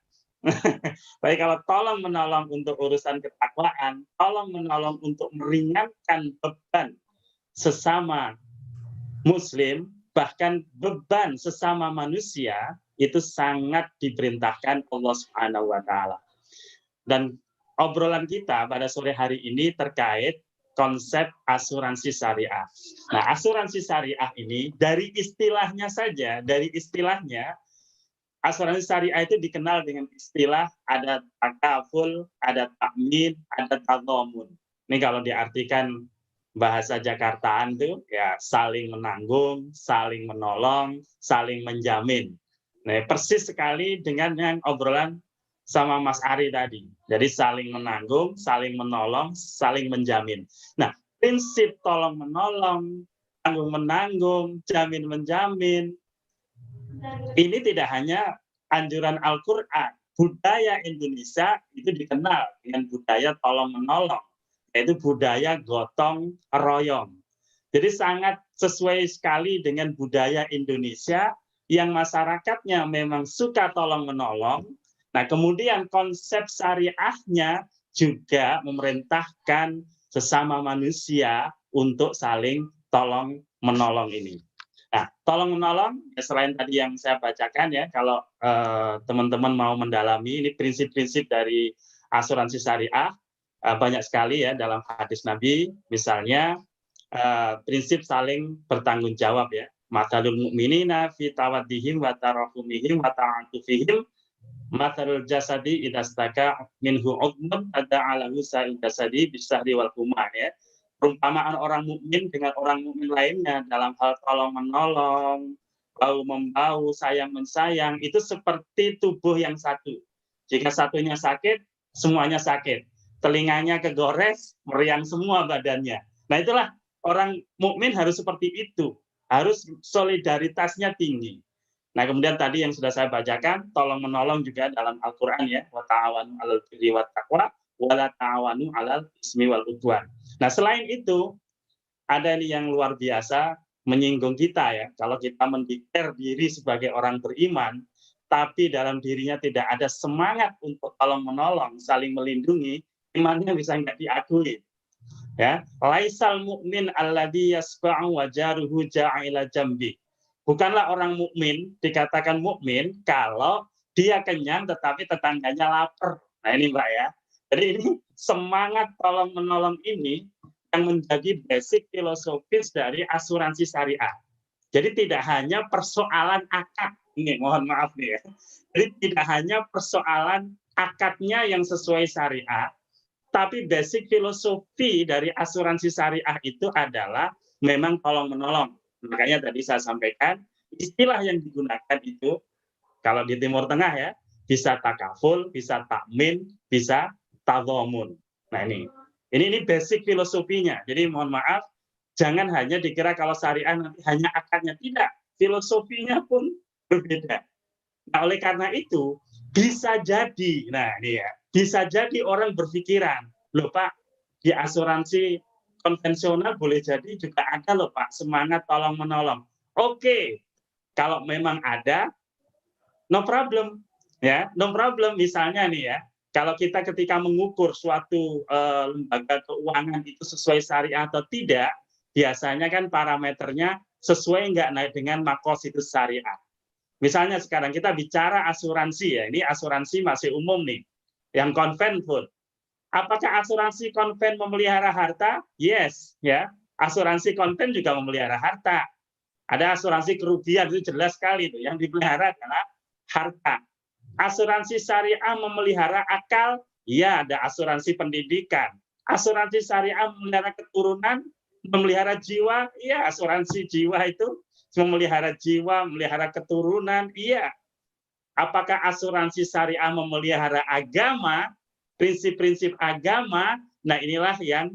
Tapi kalau tolong menolong untuk urusan ketakwaan, tolong menolong untuk meringankan beban sesama Muslim, bahkan beban sesama manusia, itu sangat diperintahkan Allah Subhanahu wa taala. Dan obrolan kita pada sore hari ini terkait konsep asuransi syariah. Nah, asuransi syariah ini dari istilahnya saja, asuransi syariah itu dikenal dengan istilah ada takaful, ada takmin, ada tadhamun. Ini kalau diartikan bahasa Jakartaan itu ya saling menanggung, saling menolong, saling menjamin. Nah, persis sekali dengan yang obrolan sama Mas Ari tadi. Jadi saling menanggung, saling menolong, saling menjamin. Nah, prinsip tolong-menolong, tanggung-menanggung, jamin-menjamin, ini tidak hanya anjuran Al-Quran. Budaya Indonesia itu dikenal dengan budaya tolong-menolong, yaitu budaya gotong royong. Jadi sangat sesuai sekali dengan budaya Indonesia yang masyarakatnya memang suka tolong-menolong. Nah, kemudian konsep syariahnya juga memerintahkan sesama manusia untuk saling tolong-menolong ini. Nah, tolong-menolong, selain tadi yang saya bacakan ya, kalau teman-teman mau mendalami, ini prinsip-prinsip dari asuransi syariah, banyak sekali ya dalam hadis Nabi, misalnya prinsip saling bertanggung jawab ya. Mathalul mu'minina fi tawaddihim wa tarahumihim wa ta'atufihim mathalul jasadi idastaka minhu udmun ada'alahu sa'il jasadi bisahri wal humah ya. Perumpamaan orang mukmin dengan orang mukmin lainnya dalam hal tolong menolong, bau membau, sayang mensayang, itu seperti tubuh yang satu. Jika satunya sakit, semuanya sakit. Telinganya kegores, meriang semua badannya. Nah, itulah orang mukmin harus seperti itu. Harus solidaritasnya tinggi. Nah, kemudian tadi yang sudah saya bacakan, tolong menolong juga dalam Al-Qur'an ya, wa ta'awanu 'alal birri wat taqwa wa la ta'awanu 'alal ismi wal 'udwan. Nah, selain itu ada ini yang luar biasa menyinggung kita ya. Kalau kita mendeklar diri sebagai orang beriman, tapi dalam dirinya tidak ada semangat untuk tolong menolong, saling melindungi, imannya bisa nggak diakui. Ya, laisal mukmin alladzi yasba'u wa jaruhu ja'ila jambi. Bukanlah orang mukmin dikatakan mukmin kalau dia kenyang tetapi tetangganya lapar. Nah, ini Mbak ya. Jadi ini semangat tolong menolong ini yang menjadi basic filosofis dari asuransi syariah. Jadi tidak hanya persoalan akad. Ini mohon maaf nih ya. Jadi tidak hanya persoalan akadnya yang sesuai syariah, tapi basic filosofi dari asuransi syariah itu adalah memang tolong-menolong. Makanya tadi saya sampaikan, istilah yang digunakan itu, kalau di Timur Tengah ya, bisa takaful, bisa takmin, bisa tadhamun. Nah ini basic filosofinya. Jadi mohon maaf, jangan hanya dikira kalau syariah nanti hanya akadnya. Tidak, filosofinya pun berbeda. Nah, oleh karena itu, bisa jadi, nah ini ya, bisa jadi orang berpikiran, loh Pak, di asuransi konvensional boleh jadi juga ada loh Pak, semangat tolong-menolong. Oke, kalau memang ada, no problem. Ya, no problem. Misalnya nih ya, kalau kita ketika mengukur suatu lembaga keuangan itu sesuai syariah atau tidak, biasanya kan parameternya sesuai nggak naik dengan maqasidus syariah. Misalnya sekarang kita bicara asuransi ya, ini asuransi masih umum nih, yang konven pun. Apakah asuransi konven memelihara harta? Yes, ya. Asuransi konven juga memelihara harta. Ada asuransi kerugian itu jelas sekali tuh, yang dipelihara adalah harta. Asuransi syariah memelihara akal, ya ada asuransi pendidikan. Asuransi syariah memelihara keturunan, memelihara jiwa, ya asuransi jiwa itu memelihara jiwa, memelihara keturunan, iya. Apakah asuransi syariah memelihara agama, prinsip-prinsip agama? Nah, inilah yang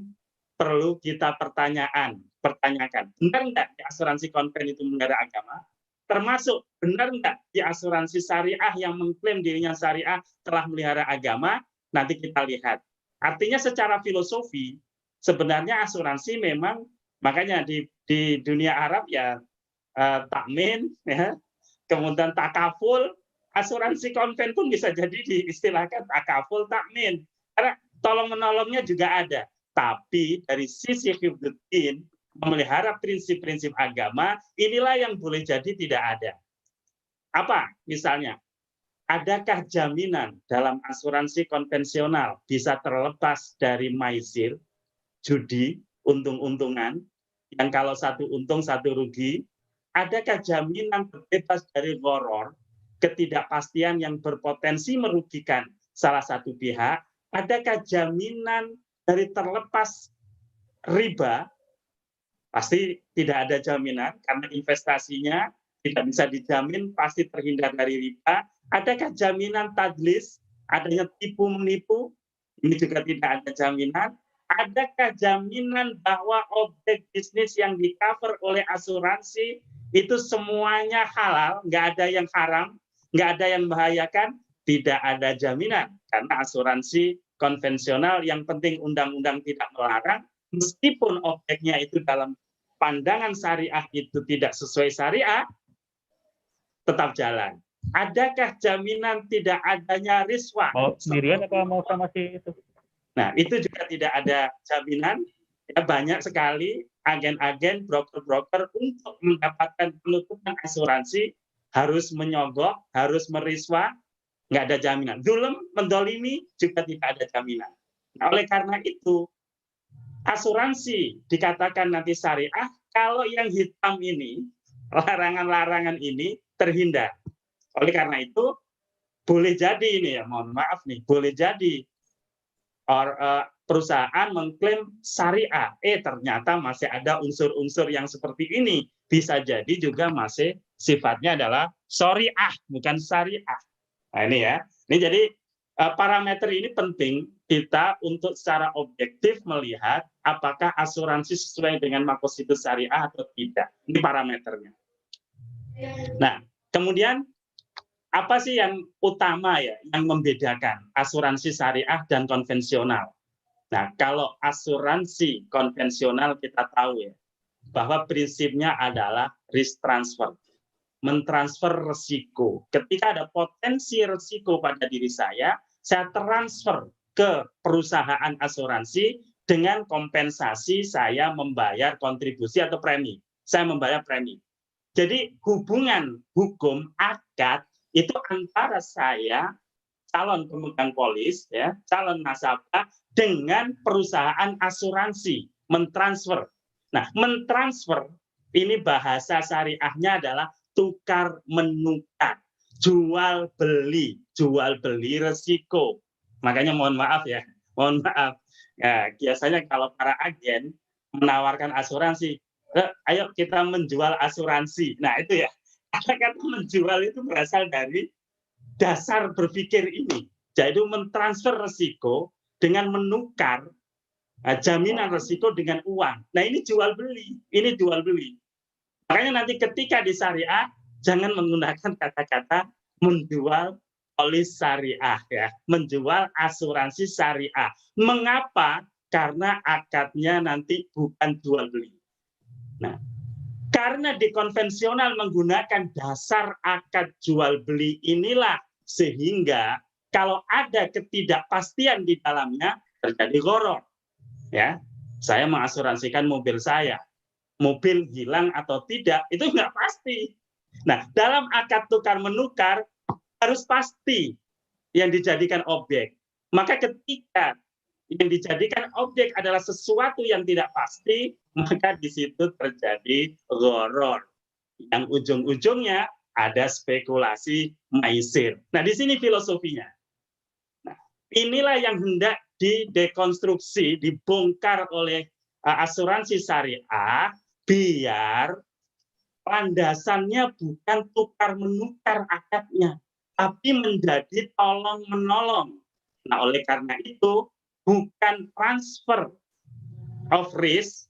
perlu kita pertanyakan. Benar nggak di asuransi konven itu memelihara agama? Termasuk benar nggak di asuransi syariah yang mengklaim dirinya syariah telah memelihara agama? Nanti kita lihat. Artinya secara filosofi, sebenarnya asuransi memang, makanya di dunia Arab ya, takmin, ya, kemudian takaful, asuransi konven pun bisa jadi diistilahkan takaful takmin. Karena tolong menolongnya juga ada. Tapi dari sisi hifdzuddin, memelihara prinsip-prinsip agama, inilah yang boleh jadi tidak ada. Apa misalnya? Adakah jaminan dalam asuransi konvensional bisa terlepas dari maisir, judi, untung-untungan, yang kalau satu untung satu rugi? Adakah jaminan terbebas dari gharar, ketidakpastian yang berpotensi merugikan salah satu pihak? Adakah jaminan dari terlepas riba? Pasti tidak ada jaminan karena investasinya tidak bisa dijamin, pasti terhindar dari riba. Adakah jaminan tadlis, adanya tipu-menipu? Ini juga tidak ada jaminan. Adakah jaminan bahwa objek bisnis yang di-cover oleh asuransi itu semuanya halal, nggak ada yang haram, nggak ada yang membahayakan? Tidak ada jaminan. Karena asuransi konvensional yang penting undang-undang tidak melarang, meskipun objeknya itu dalam pandangan syariah itu tidak sesuai syariah, tetap jalan. Adakah jaminan tidak adanya riswah? Mau sendirian apa mau sama si itu? Nah, itu juga tidak ada jaminan. Ya, banyak sekali agen-agen, broker-broker untuk mendapatkan penutupan asuransi harus menyogok, harus meriswah, nggak ada jaminan. Zulm, mendolimi juga tidak ada jaminan. Nah, oleh karena itu, asuransi dikatakan nanti syariah kalau yang hitam ini, larangan-larangan ini terhindar. Oleh karena itu, boleh jadi ini ya, mohon maaf nih, boleh jadi perusahaan mengklaim syariah, ternyata masih ada unsur-unsur yang seperti ini. Bisa jadi juga masih sifatnya adalah syariah, bukan syariah. Nah ini ya, ini jadi parameter ini penting kita untuk secara objektif melihat apakah asuransi sesuai dengan maqasidus syariah atau tidak. Ini parameternya. Nah, kemudian apa sih yang utama ya, yang membedakan asuransi syariah dan konvensional? Nah, kalau asuransi konvensional kita tahu ya, bahwa prinsipnya adalah risk transfer, mentransfer resiko. Ketika ada potensi resiko pada diri saya transfer ke perusahaan asuransi dengan kompensasi saya membayar kontribusi atau premi. Saya membayar premi. Jadi hubungan hukum akad itu antara saya calon pemegang polis, ya, calon nasabah dengan perusahaan asuransi, mentransfer. Nah, mentransfer ini bahasa syariahnya adalah tukar menukar, jual beli resiko. Makanya mohon maaf ya, mohon maaf. Ya, biasanya kalau para agen menawarkan asuransi, ayo kita menjual asuransi. Nah itu ya, kata menjual itu berasal dari dasar berpikir ini. Jadi mentransfer resiko dengan menukar jaminan resiko dengan uang. Nah ini jual beli, ini jual beli. Makanya nanti ketika di syariah jangan menggunakan kata-kata menjual polis syariah ya, menjual asuransi syariah. Mengapa? Karena akadnya nanti bukan jual beli. Nah, karena di konvensional menggunakan dasar akad jual beli inilah sehingga kalau ada ketidakpastian di dalamnya terjadi gharar. Ya, saya mengasuransikan mobil saya, mobil hilang atau tidak itu nggak pasti. Nah, dalam akad tukar menukar harus pasti yang dijadikan objek. Maka ketika yang dijadikan objek adalah sesuatu yang tidak pasti, maka di situ terjadi gharar. Yang ujung-ujungnya ada spekulasi maisir. Nah, di sini filosofinya. Nah, inilah yang hendak didekonstruksi, dibongkar oleh asuransi syariah, biar landasannya bukan tukar menukar akadnya, tapi menjadi tolong menolong. Nah, oleh karena itu bukan transfer of risk,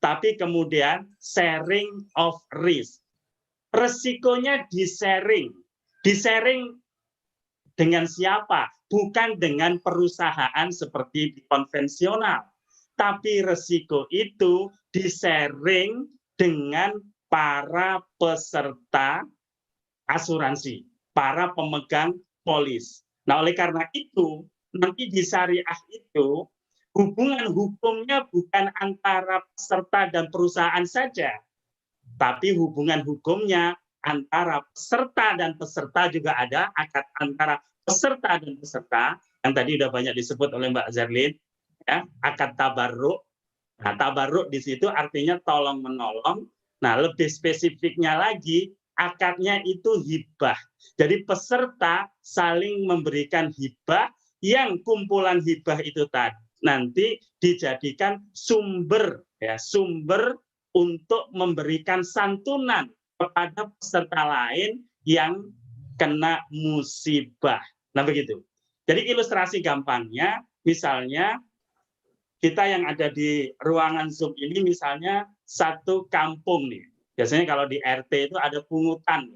tapi kemudian sharing of risk. Resikonya di-sharing. Di-sharing dengan siapa? Bukan dengan perusahaan seperti di konvensional. Tapi resiko itu di-sharing dengan para peserta asuransi, para pemegang polis. Nah, oleh karena itu, nanti di syariah itu hubungan hukumnya bukan antara peserta dan perusahaan saja, tapi hubungan hukumnya antara peserta dan peserta juga ada, akad antara peserta dan peserta yang tadi sudah banyak disebut oleh Mbak Zerlin, ya, akad tabarruk. Nah, tabarruk di situ artinya tolong menolong. Nah, lebih spesifiknya lagi, akadnya itu hibah. Jadi peserta saling memberikan hibah yang kumpulan hibah itu tadi nanti dijadikan sumber ya, sumber untuk memberikan santunan kepada peserta lain yang kena musibah. Nah, begitu. Jadi ilustrasi gampangnya, misalnya kita yang ada di ruangan Zoom ini misalnya satu kampung nih. Biasanya kalau di RT itu ada pungutan.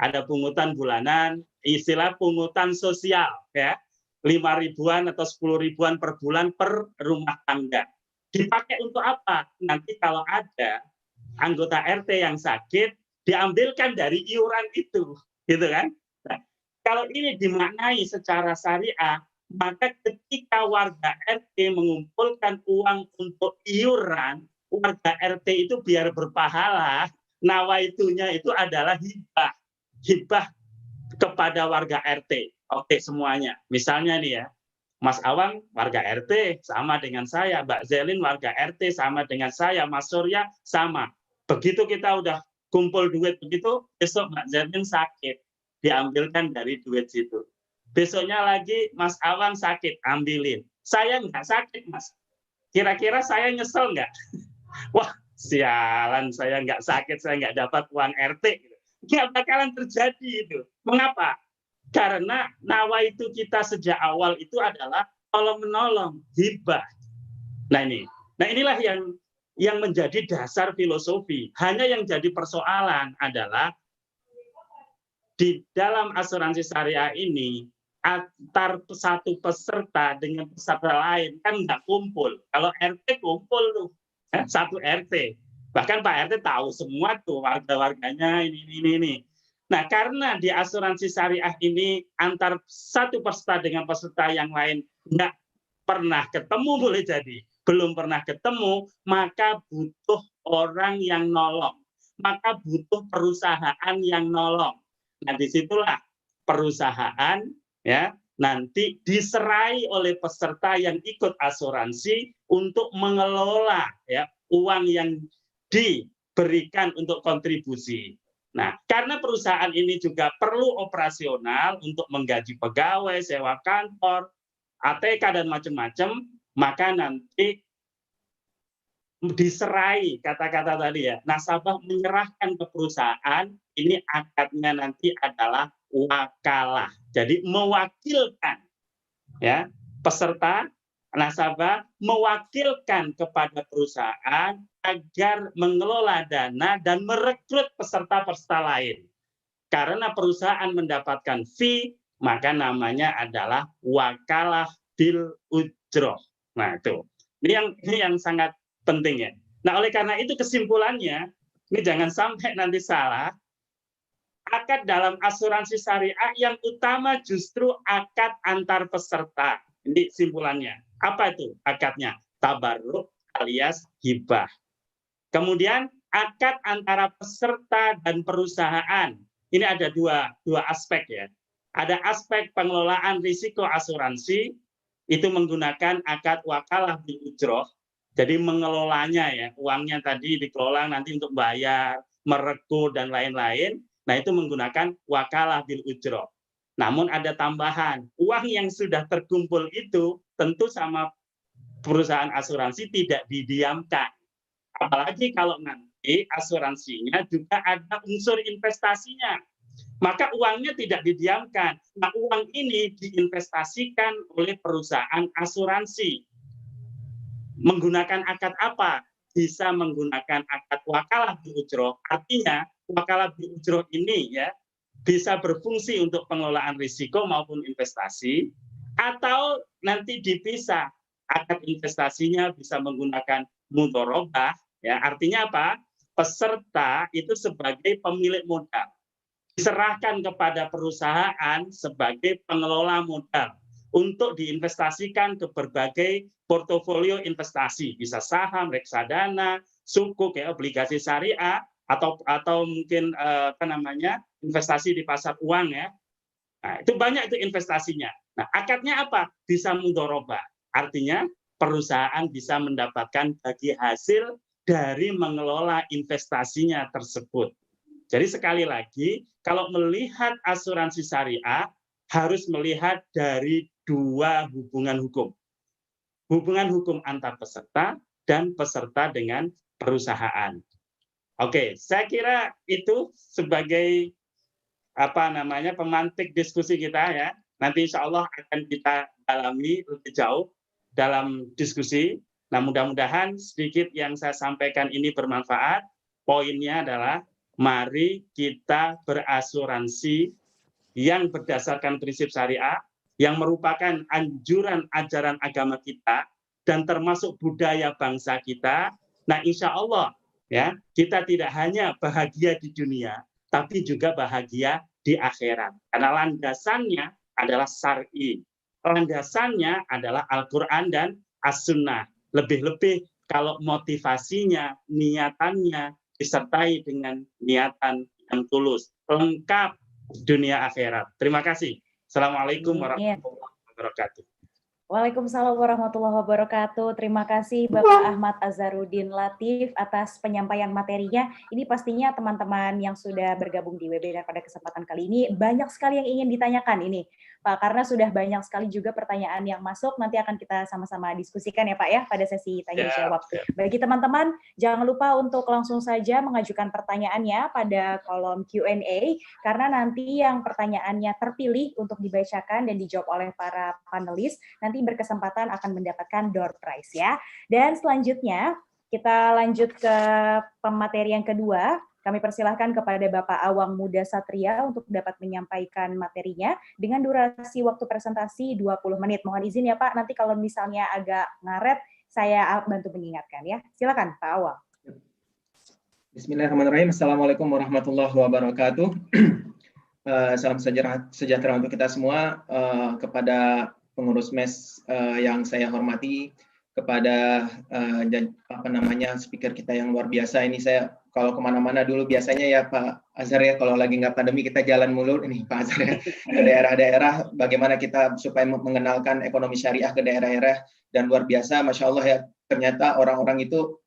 Ada pungutan bulanan, istilah pungutan sosial ya. 5 ribuan atau 10 ribuan per bulan per rumah tangga. Dipakai untuk apa? Nanti kalau ada anggota RT yang sakit diambilkan dari iuran itu, gitu kan? Nah, kalau ini dimaknai secara syariah, maka ketika warga RT mengumpulkan uang untuk iuran, warga RT itu biar berpahala, nawaitunya itu adalah hibah kepada warga RT. Oke, semuanya. Misalnya nih ya, Mas Awang warga RT sama dengan saya, Mbak Zelin warga RT sama dengan saya, Mas Surya sama. Begitu kita udah kumpul duit begitu, besok Mbak Zelin sakit, diambilkan dari duit situ. Besoknya lagi Mas Awang sakit, ambilin. Saya nggak sakit, Mas. Kira-kira saya nyesel nggak? Wah, sialan, saya nggak sakit, saya nggak dapat uang RT. Nggak bakalan terjadi itu. Mengapa? Karena nawaitu kita sejak awal itu adalah tolong menolong, hibah. Nah inilah yang menjadi dasar filosofi. Hanya yang jadi persoalan adalah di dalam asuransi syariah ini antar satu peserta dengan peserta lain kan nggak kumpul. Kalau RT kumpul tuh, satu RT. Bahkan Pak RT tahu semua tuh warga-warganya ini. Nah, karena di asuransi syariah ini antar satu peserta dengan peserta yang lain nggak pernah ketemu, boleh jadi belum pernah ketemu, maka butuh orang yang nolong, maka butuh perusahaan yang nolong. Nah, disitulah perusahaan ya nanti diserai oleh peserta yang ikut asuransi untuk mengelola ya uang yang diberikan untuk kontribusi. Nah, karena perusahaan ini juga perlu operasional untuk menggaji pegawai, sewa kantor, ATK dan macam-macam, maka nanti diserai kata-kata tadi ya, nasabah menyerahkan ke perusahaan, ini akadnya nanti adalah wakalah. Jadi mewakilkan ya peserta nasabah mewakilkan kepada perusahaan agar mengelola dana dan merekrut peserta-peserta lain. Karena perusahaan mendapatkan fee, maka namanya adalah wakalah bil ujroh. Nah itu, ini yang sangat penting ya. Nah oleh karena itu kesimpulannya, ini jangan sampai nanti salah, akad dalam asuransi syariah yang utama justru akad antar peserta. Ini simpulannya. Apa itu akadnya? Tabarruk alias hibah. Kemudian akad antara peserta dan perusahaan. Ini ada dua aspek ya. Ada aspek pengelolaan risiko asuransi, itu menggunakan akad wakalah bil ujroh. Jadi mengelolanya ya, uangnya tadi dikelola nanti untuk bayar, merekrut dan lain-lain. Nah itu menggunakan wakalah bil ujroh. Namun ada tambahan, uang yang sudah terkumpul itu tentu sama perusahaan asuransi tidak didiamkan. Apalagi kalau nanti asuransinya juga ada unsur investasinya. Maka uangnya tidak didiamkan. Nah, uang ini diinvestasikan oleh perusahaan asuransi. Menggunakan akad apa? Bisa menggunakan akad wakalah bil ujroh. Artinya, wakalah bil ujroh ini ya bisa berfungsi untuk pengelolaan risiko maupun investasi, atau nanti dipisah. Akad investasinya bisa menggunakan mudharabah. Ya, artinya apa? Peserta itu sebagai pemilik modal. Diserahkan kepada perusahaan sebagai pengelola modal untuk diinvestasikan ke berbagai portofolio investasi, bisa saham, reksadana, sukuk, ya, obligasi syariah, atau mungkin investasi di pasar uang ya. Nah, itu banyak itu investasinya. Nah, akadnya apa? Bisa mudharabah. Artinya perusahaan bisa mendapatkan bagi hasil dari mengelola investasinya tersebut. Jadi sekali lagi, kalau melihat asuransi syariah, harus melihat dari dua hubungan hukum. Hubungan hukum antar peserta dan peserta dengan perusahaan. Oke, saya kira itu sebagai pemantik diskusi kita ya. Nanti insya Allah akan kita dalami lebih jauh dalam diskusi. Nah, mudah-mudahan sedikit yang saya sampaikan ini bermanfaat. Poinnya adalah mari kita berasuransi yang berdasarkan prinsip syariah, yang merupakan anjuran ajaran agama kita dan termasuk budaya bangsa kita. Nah, insya Allah Ya, kita tidak hanya bahagia di dunia, tapi juga bahagia di akhirat. Karena landasannya adalah syar'i. Landasannya adalah Al-Quran dan As-Sunnah. Lebih-lebih kalau motivasinya, niatannya disertai dengan niatan yang tulus, lengkap dunia akhirat. Terima kasih. Assalamualaikum warahmatullahi wabarakatuh. Waalaikumsalam warahmatullahi wabarakatuh. Terima kasih Bapak Ahmad Azharuddin Latif atas penyampaian materinya. Ini pastinya teman-teman yang sudah bergabung di webinar pada kesempatan kali ini banyak sekali yang ingin ditanyakan ini, Pak, karena sudah banyak sekali juga pertanyaan yang masuk. Nanti akan kita sama-sama diskusikan ya Pak ya pada sesi tanya jawab. Bagi teman-teman, jangan lupa untuk langsung saja mengajukan pertanyaannya pada kolom Q&A, karena nanti yang pertanyaannya terpilih untuk dibacakan dan dijawab oleh para panelis nanti berkesempatan akan mendapatkan door prize ya. Dan selanjutnya kita lanjut ke pemateri yang kedua. Kami persilahkan kepada Bapak Awang Muda Satria untuk dapat menyampaikan materinya dengan durasi waktu presentasi 20 menit. Mohon izin ya Pak, nanti kalau misalnya agak ngaret, saya bantu mengingatkan ya. Silakan Pak Awang. Bismillahirrahmanirrahim. Assalamualaikum warahmatullahi wabarakatuh. Salam sejahtera untuk kita semua. Kepada pengurus MES yang saya hormati, kepada speaker kita yang luar biasa. Ini saya kalau kemana-mana dulu biasanya ya Pak Azhar ya, kalau lagi nggak pandemi kita jalan mulu ini Pak Azhar ya, ke daerah-daerah, bagaimana kita supaya mengenalkan ekonomi syariah ke daerah-daerah, dan luar biasa, Masya Allah ya, ternyata orang-orang itu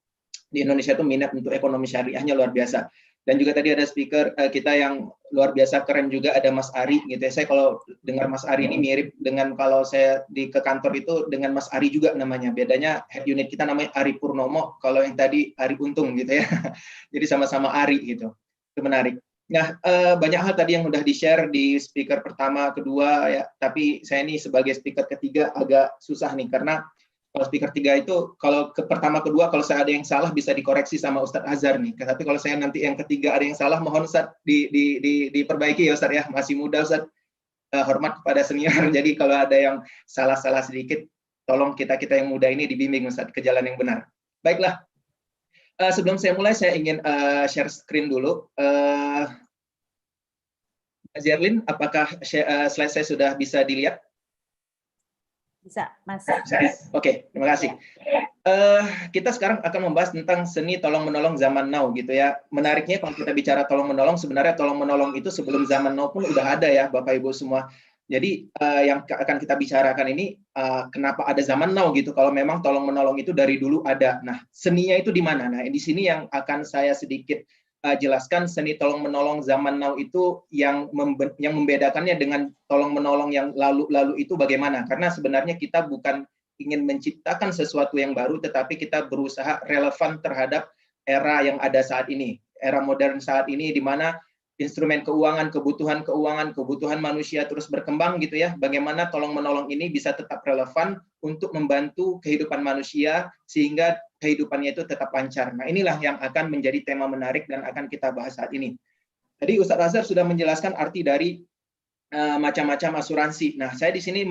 di Indonesia itu minat untuk ekonomi syariahnya luar biasa. Dan juga tadi ada speaker kita yang luar biasa keren juga, ada Mas Ari gitu ya. Saya kalau dengar Mas Ari ini mirip dengan kalau saya ke kantor itu dengan Mas Ari juga namanya. Bedanya head unit kita namanya Ari Purnomo, kalau yang tadi Ari Untung gitu ya. Jadi sama-sama Ari gitu. Itu menarik. Nah, banyak hal tadi yang udah di-share di speaker pertama, kedua ya. Tapi saya ini sebagai speaker ketiga agak susah nih, karena kalau speaker 3 itu, kalau ke pertama, kedua, kalau saya ada yang salah bisa dikoreksi sama Ustadz Azhar nih. Tapi kalau saya nanti yang ketiga ada yang salah, mohon Ustadz diperbaiki ya Ustadz ya. Masih muda Ustadz, hormat kepada senior. Jadi kalau ada yang salah-salah sedikit, tolong kita yang muda ini dibimbing Ustadz ke jalan yang benar. Baiklah, sebelum saya mulai, saya ingin share screen dulu. Zerlin, apakah slide saya sudah bisa dilihat? Bisa, Mas. Oke, terima kasih. Kita sekarang akan membahas tentang seni tolong-menolong zaman now gitu ya. Menariknya kalau kita bicara tolong-menolong, sebenarnya tolong-menolong itu sebelum zaman now pun udah ada ya Bapak Ibu semua. Jadi yang akan kita bicarakan ini, kenapa ada zaman now gitu, kalau memang tolong-menolong itu dari dulu ada. Nah, seninya itu di mana? Nah, di sini yang akan saya sedikit jelaskan. Seni tolong-menolong zaman now itu yang membedakannya dengan tolong-menolong yang lalu-lalu itu bagaimana? Karena sebenarnya kita bukan ingin menciptakan sesuatu yang baru, tetapi kita berusaha relevan terhadap era yang ada saat ini. Era modern saat ini, di mana instrumen keuangan, kebutuhan manusia terus berkembang gitu ya. Bagaimana tolong-menolong ini bisa tetap relevan untuk membantu kehidupan manusia sehingga kehidupannya itu tetap lancar. Nah, inilah yang akan menjadi tema menarik dan akan kita bahas saat ini. Tadi Ustadz Azhar sudah menjelaskan arti dari macam-macam asuransi. Nah, saya di sini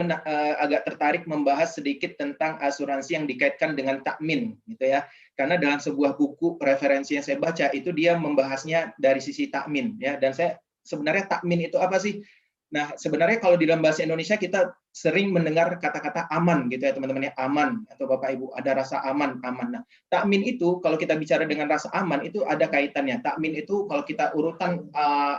agak tertarik membahas sedikit tentang asuransi yang dikaitkan dengan takmin gitu ya. Karena dalam sebuah buku referensi yang saya baca itu dia membahasnya dari sisi takmin ya, dan saya sebenarnya takmin itu apa sih? Nah, sebenarnya kalau di dalam bahasa Indonesia kita sering mendengar kata-kata aman gitu ya teman-teman ya, aman, atau Bapak Ibu ada rasa aman. Nah, takmin itu kalau kita bicara dengan rasa aman itu ada kaitannya. Takmin itu kalau kita urutan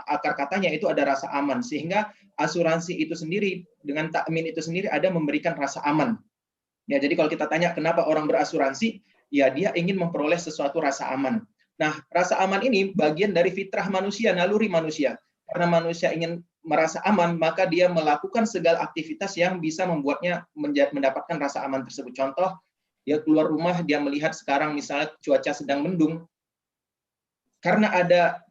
akar katanya itu ada rasa aman, sehingga asuransi itu sendiri dengan takmin itu sendiri ada memberikan rasa aman. Ya, jadi kalau kita tanya kenapa orang berasuransi, ya dia ingin memperoleh sesuatu rasa aman. Nah, rasa aman ini bagian dari fitrah manusia, naluri manusia. Karena manusia ingin merasa aman, maka dia melakukan segala aktivitas yang bisa membuatnya mendapatkan rasa aman tersebut. Contoh, dia keluar rumah, dia melihat sekarang misalnya cuaca sedang mendung. Karena ada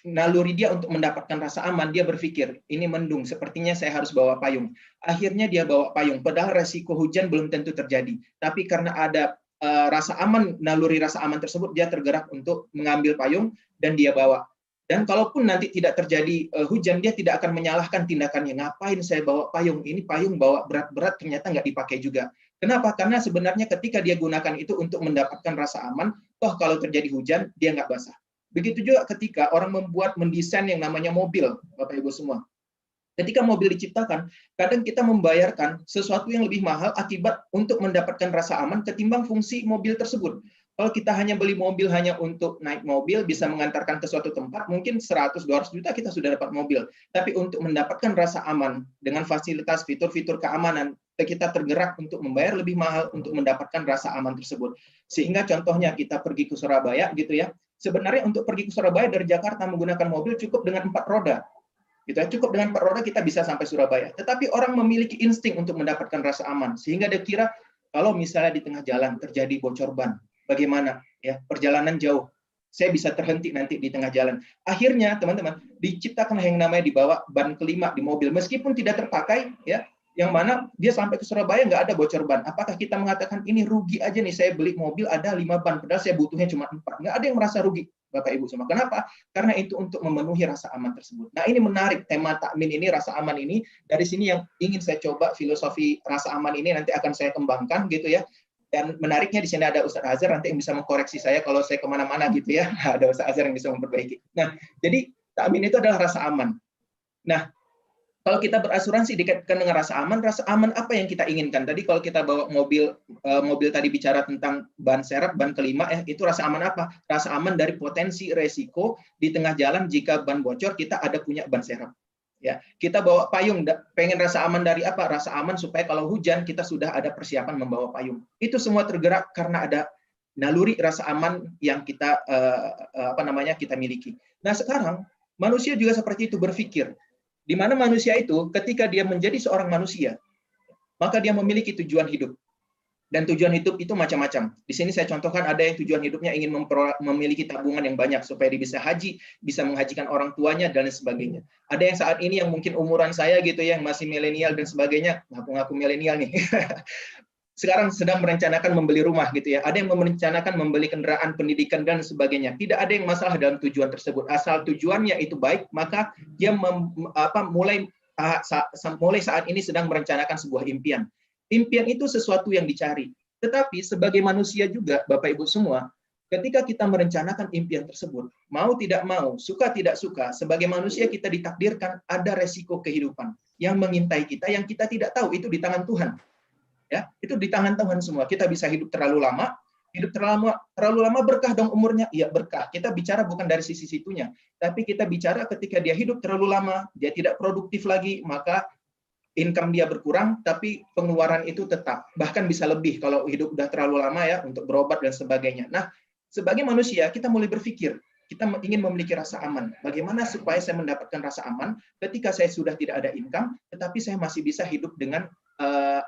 naluri dia untuk mendapatkan rasa aman, dia berpikir, ini mendung, sepertinya saya harus bawa payung. Akhirnya dia bawa payung, padahal resiko hujan belum tentu terjadi. Tapi karena ada rasa aman, naluri rasa aman tersebut, dia tergerak untuk mengambil payung dan dia bawa. Dan kalaupun nanti tidak terjadi hujan, dia tidak akan menyalahkan tindakannya. Ngapain saya bawa payung? Ini payung bawa berat-berat, ternyata nggak dipakai juga. Kenapa? Karena sebenarnya ketika dia gunakan itu untuk mendapatkan rasa aman, toh kalau terjadi hujan, dia nggak basah. Begitu juga ketika orang mendesain yang namanya mobil, Bapak Ibu semua. Ketika mobil diciptakan, kadang kita membayarkan sesuatu yang lebih mahal akibat untuk mendapatkan rasa aman ketimbang fungsi mobil tersebut. Kalau kita hanya beli mobil hanya untuk naik mobil, bisa mengantarkan ke suatu tempat, mungkin 100-200 juta kita sudah dapat mobil. Tapi untuk mendapatkan rasa aman dengan fasilitas fitur-fitur keamanan, kita tergerak untuk membayar lebih mahal untuk mendapatkan rasa aman tersebut. Sehingga contohnya kita pergi ke Surabaya gitu ya. Sebenarnya untuk pergi ke Surabaya dari Jakarta menggunakan mobil cukup dengan 4 roda. Gitu ya, cukup dengan 4 roda kita bisa sampai Surabaya. Tetapi orang memiliki insting untuk mendapatkan rasa aman, sehingga dia kira kalau misalnya di tengah jalan terjadi bocor ban, bagaimana ya, perjalanan jauh, saya bisa terhenti nanti di tengah jalan. Akhirnya teman-teman diciptakan yang namanya dibawa ban kelima di mobil, meskipun tidak terpakai ya, yang mana dia sampai ke Surabaya nggak ada bocor ban. Apakah kita mengatakan ini rugi aja nih, saya beli mobil ada 5 ban, padahal saya butuhnya cuma 4. Nggak ada yang merasa rugi, Bapak Ibu semua. Kenapa? Karena itu untuk memenuhi rasa aman tersebut. Nah, ini menarik tema takmin ini, rasa aman ini. Dari sini yang ingin saya coba filosofi rasa aman ini nanti akan saya kembangkan gitu ya. Dan menariknya di sini ada Ustadz Azhar nanti yang bisa mengkoreksi saya kalau saya kemana-mana gitu ya. Ada Ustadz Azhar yang bisa memperbaiki. Nah, jadi takmin itu adalah rasa aman. Nah, kalau kita berasuransi dikaitkan dengan rasa aman apa yang kita inginkan? Tadi kalau kita bawa mobil tadi bicara tentang ban serep, ban kelima, itu rasa aman apa? Rasa aman dari potensi resiko di tengah jalan jika ban bocor, kita ada punya ban serep. Ya, kita bawa payung, pengen rasa aman dari apa? Rasa aman supaya kalau hujan kita sudah ada persiapan membawa payung. Itu semua tergerak karena ada naluri rasa aman yang kita kita miliki. Nah, sekarang manusia juga seperti itu berpikir. Di mana manusia itu ketika dia menjadi seorang manusia, maka dia memiliki tujuan hidup. Dan tujuan hidup itu macam-macam. Di sini saya contohkan ada yang tujuan hidupnya ingin memiliki tabungan yang banyak supaya dia bisa haji, bisa menghajikan orang tuanya dan sebagainya. Ada yang saat ini yang mungkin umuran saya gitu ya, yang masih milenial dan sebagainya, ngaku-ngaku milenial nih. Sekarang sedang merencanakan membeli rumah gitu ya. Ada yang merencanakan membeli kendaraan, pendidikan dan sebagainya. Tidak ada yang masalah dalam tujuan tersebut. Asal tujuannya itu baik, maka dia mulai saat ini sedang merencanakan sebuah impian. Impian itu sesuatu yang dicari. Tetapi sebagai manusia juga, Bapak Ibu semua, ketika kita merencanakan impian tersebut, mau tidak mau, suka tidak suka, sebagai manusia kita ditakdirkan ada resiko kehidupan yang mengintai kita, yang kita tidak tahu, itu di tangan Tuhan. Ya, itu di tangan Tuhan semua. Kita bisa hidup terlalu lama berkah dong umurnya. Iya, berkah. Kita bicara bukan dari sisi situnya, tapi kita bicara ketika dia hidup terlalu lama, dia tidak produktif lagi, maka income dia berkurang, tapi pengeluaran itu tetap. Bahkan bisa lebih kalau hidup udah terlalu lama ya, untuk berobat dan sebagainya. Nah, sebagai manusia, kita mulai berpikir, kita ingin memiliki rasa aman. Bagaimana supaya saya mendapatkan rasa aman ketika saya sudah tidak ada income, tetapi saya masih bisa hidup dengan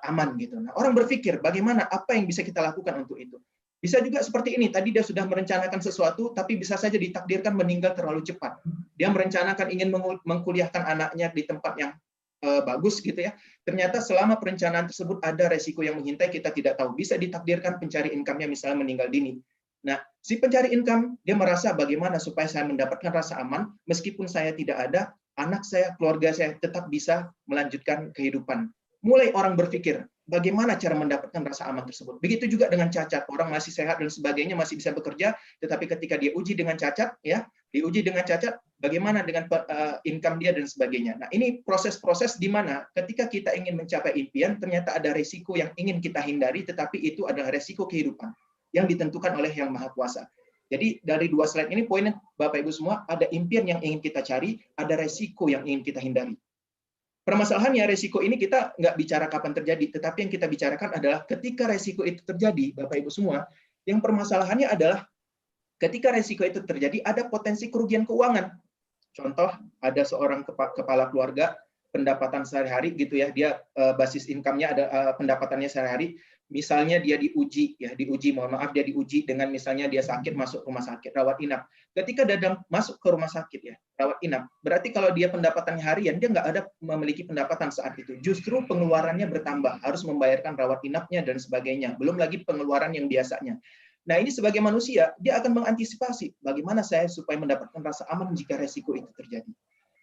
aman gitu. Nah, orang berpikir bagaimana, apa yang bisa kita lakukan untuk itu. Bisa juga seperti ini, tadi dia sudah merencanakan sesuatu, tapi bisa saja ditakdirkan meninggal terlalu cepat. Dia merencanakan ingin mengkuliahkan anaknya di tempat yang bagus gitu ya. Ternyata selama perencanaan tersebut ada resiko yang mengintai, kita tidak tahu. Bisa ditakdirkan pencari income-nya misalnya meninggal dini. Nah, si pencari income, dia merasa bagaimana supaya saya mendapatkan rasa aman, meskipun saya tidak ada, anak saya, keluarga saya tetap bisa melanjutkan kehidupan. Mulai orang berpikir, bagaimana cara mendapatkan rasa aman tersebut. Begitu juga dengan cacat, orang masih sehat dan sebagainya, masih bisa bekerja, tetapi ketika dia uji dengan cacat, bagaimana dengan income dia dan sebagainya. Nah, ini proses-proses di mana ketika kita ingin mencapai impian, ternyata ada resiko yang ingin kita hindari, tetapi itu adalah resiko kehidupan yang ditentukan oleh Yang Maha Kuasa. Jadi dari 2 slide ini poinnya Bapak Ibu semua, ada impian yang ingin kita cari, ada resiko yang ingin kita hindari. Permasalahannya resiko ini kita nggak bicara kapan terjadi, tetapi yang kita bicarakan adalah ketika resiko itu terjadi, Bapak Ibu semua, yang permasalahannya adalah ketika resiko itu terjadi ada potensi kerugian keuangan. Contoh, ada seorang kepala keluarga, pendapatan sehari-hari gitu ya, dia basis income-nya ada pendapatannya sehari-hari, misalnya dia diuji dengan misalnya dia sakit masuk rumah sakit rawat inap. Ketika dia masuk ke rumah sakit ya rawat inap, berarti kalau dia pendapatannya harian, dia nggak ada memiliki pendapatan saat itu. Justru pengeluarannya bertambah, harus membayarkan rawat inapnya dan sebagainya. Belum lagi pengeluaran yang biasanya. Nah, ini sebagai manusia dia akan mengantisipasi bagaimana saya supaya mendapatkan rasa aman jika resiko itu terjadi.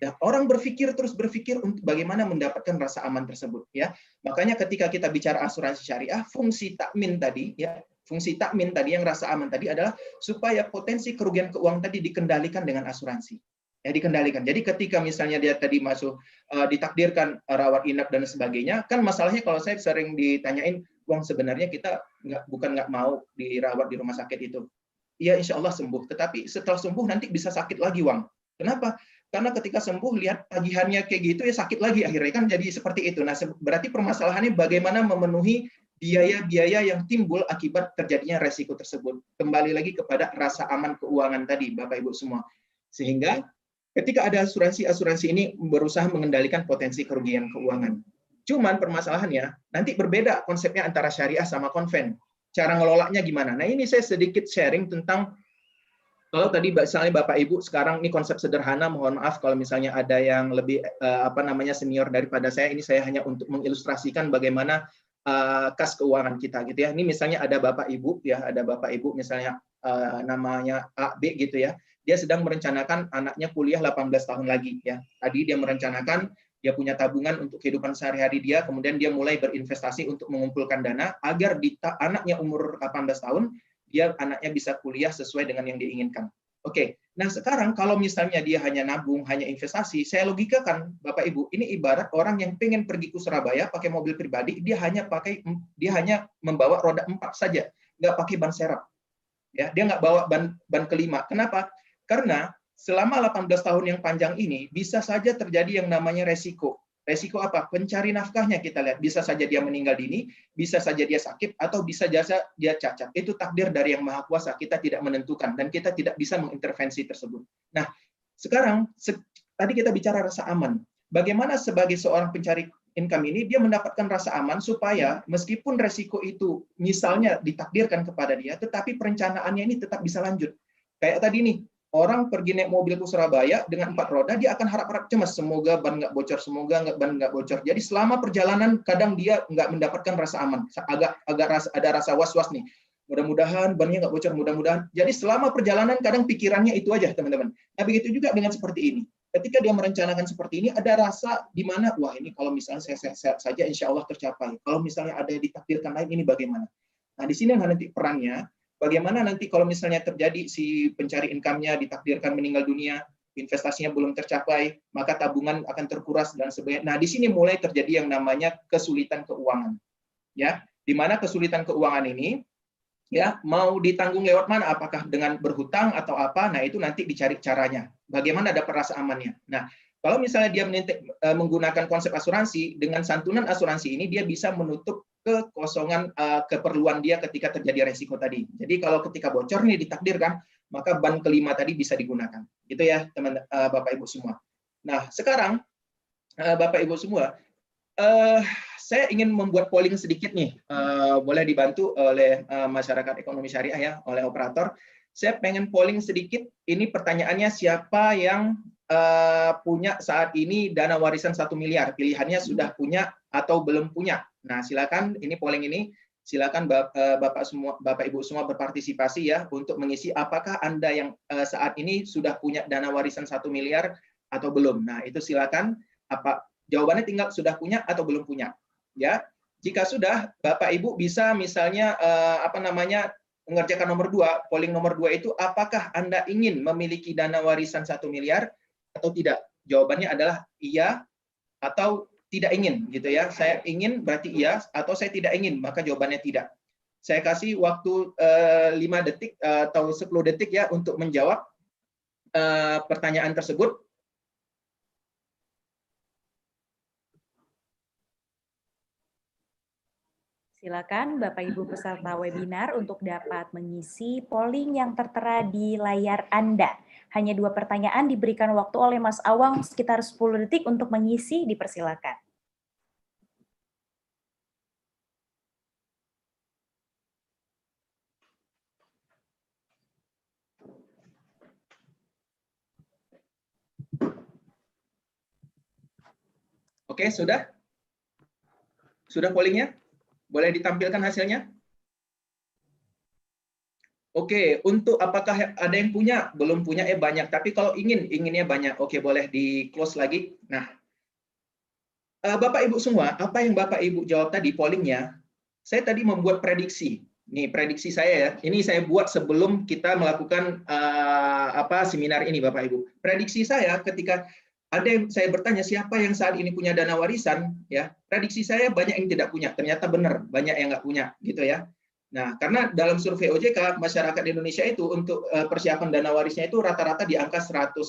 Dan orang terus berpikir untuk bagaimana mendapatkan rasa aman tersebut ya. Makanya ketika kita bicara asuransi syariah, fungsi takmin tadi ya, Fungsi takmin tadi yang rasa aman tadi adalah supaya potensi kerugian keuangan tadi dikendalikan dengan asuransi. Ya, dikendalikan. Jadi ketika misalnya dia tadi masuk ditakdirkan rawat inap dan sebagainya, kan masalahnya kalau saya sering ditanyain, uang sebenarnya kita bukan nggak mau dirawat di rumah sakit itu. Iya, insya Allah sembuh. Tetapi setelah sembuh nanti bisa sakit lagi, Wang. Kenapa? Karena ketika sembuh lihat tagihannya kayak gitu ya sakit lagi akhirnya, kan jadi seperti itu. Nah, berarti permasalahannya bagaimana memenuhi biaya-biaya yang timbul akibat terjadinya resiko tersebut. Kembali lagi kepada rasa aman keuangan tadi, Bapak Ibu semua. Sehingga ketika ada asuransi ini berusaha mengendalikan potensi kerugian keuangan. Cuman permasalahannya nanti berbeda konsepnya antara syariah sama konven. Cara ngelolanya gimana? Nah, ini saya sedikit sharing tentang kalau tadi misalnya Bapak Ibu sekarang ini konsep sederhana, mohon maaf kalau misalnya ada yang lebih senior daripada saya, ini saya hanya untuk mengilustrasikan bagaimana kas keuangan kita gitu ya. Ini misalnya ada Bapak Ibu ya, ada Bapak Ibu misalnya namanya A, B gitu ya. Dia sedang merencanakan anaknya kuliah 18 tahun lagi ya. Tadi dia merencanakan dia punya tabungan untuk kehidupan sehari-hari dia, kemudian dia mulai berinvestasi untuk mengumpulkan dana agar anaknya umur 18 tahun dia anaknya bisa kuliah sesuai dengan yang diinginkan. Oke, nah sekarang kalau misalnya dia hanya nabung, hanya investasi, saya logikakan Bapak Ibu, ini ibarat orang yang pengen pergi ke Surabaya pakai mobil pribadi, dia hanya membawa roda 4 saja, nggak pakai ban serep. Ya, dia nggak bawa ban kelima. Kenapa? Karena selama 18 tahun yang panjang ini bisa saja terjadi yang namanya resiko. Resiko apa? Pencari nafkahnya kita lihat. Bisa saja dia meninggal dini, bisa saja dia sakit, atau bisa saja dia cacat. Itu takdir dari Yang Maha Kuasa. Kita tidak menentukan, dan kita tidak bisa mengintervensi tersebut. Nah, sekarang, tadi kita bicara rasa aman. Bagaimana sebagai seorang pencari income ini, dia mendapatkan rasa aman supaya meskipun resiko itu misalnya ditakdirkan kepada dia, tetapi perencanaannya ini tetap bisa lanjut. Kayak tadi nih, orang pergi naik mobil ke Surabaya dengan 4 roda, dia akan harap-harap cemas, semoga ban nggak bocor, semoga ban nggak bocor. Jadi selama perjalanan kadang dia nggak mendapatkan rasa aman, agak ada rasa was-was nih. Mudah-mudahan bannya nggak bocor, mudah-mudahan. Jadi selama perjalanan kadang pikirannya itu aja, teman-teman. Nah, begitu juga dengan seperti ini. Ketika dia merencanakan seperti ini, ada rasa di mana, wah ini kalau misalnya saya sehat saja, insya Allah tercapai. Kalau misalnya ada yang ditakdirkan lain, ini bagaimana? Nah, di sini nanti perannya. Bagaimana nanti kalau misalnya terjadi si pencari income-nya ditakdirkan meninggal dunia, investasinya belum tercapai, maka tabungan akan terkuras dan sebagainya. Nah, di sini mulai terjadi yang namanya kesulitan keuangan. Ya, di mana kesulitan keuangan ini ya mau ditanggung lewat mana? Apakah dengan berhutang atau apa? Nah, itu nanti dicari caranya. Bagaimana dapat rasa amannya? Nah, kalau misalnya dia menggunakan konsep asuransi, dengan santunan asuransi ini dia bisa menutup kekosongan keperluan dia ketika terjadi resiko tadi. Jadi kalau ketika bocor nih ditakdirkan, maka ban kelima tadi bisa digunakan. Gitu ya, teman Bapak Ibu semua. Nah, sekarang Bapak Ibu semua, saya ingin membuat polling sedikit nih. Boleh dibantu oleh masyarakat ekonomi syariah ya, oleh operator. Saya pengen polling sedikit. Ini pertanyaannya, siapa yang punya saat ini dana warisan 1 miliar? Pilihannya sudah punya atau belum punya. Nah, silakan ini polling ini, silakan Bapak Ibu semua berpartisipasi ya untuk mengisi apakah Anda yang saat ini sudah punya dana warisan 1 miliar atau belum. Nah, itu silakan jawabannya tinggal sudah punya atau belum punya. Ya. Jika sudah, Bapak Ibu bisa misalnya mengerjakan nomor 2, polling nomor 2 itu apakah Anda ingin memiliki dana warisan 1 miliar atau tidak? Jawabannya adalah iya atau tidak ingin gitu ya. Saya ingin berarti iya, atau saya tidak ingin maka jawabannya tidak. Saya kasih waktu 5 detik atau 10 detik ya untuk menjawab pertanyaan tersebut. Silakan Bapak Ibu peserta webinar untuk dapat mengisi polling yang tertera di layar Anda. Hanya 2 pertanyaan, diberikan waktu oleh Mas Awang sekitar 10 detik untuk mengisi, dipersilakan. Oke, sudah? Sudah pollingnya? Boleh ditampilkan hasilnya? Oke, untuk apakah ada yang punya? Belum punya, banyak. Tapi kalau inginnya banyak. Oke, boleh di-close lagi. Nah, Bapak Ibu semua, apa yang Bapak Ibu jawab tadi pollingnya, saya tadi membuat prediksi. Nih prediksi saya ya. Ini saya buat sebelum kita melakukan seminar ini, Bapak Ibu. Prediksi saya ketika ada yang saya bertanya siapa yang saat ini punya dana warisan, ya. Prediksi saya banyak yang tidak punya. Ternyata benar, banyak yang nggak punya, gitu ya. Nah, karena dalam survei OJK masyarakat Indonesia itu untuk persiapan dana warisnya itu rata-rata di angka 150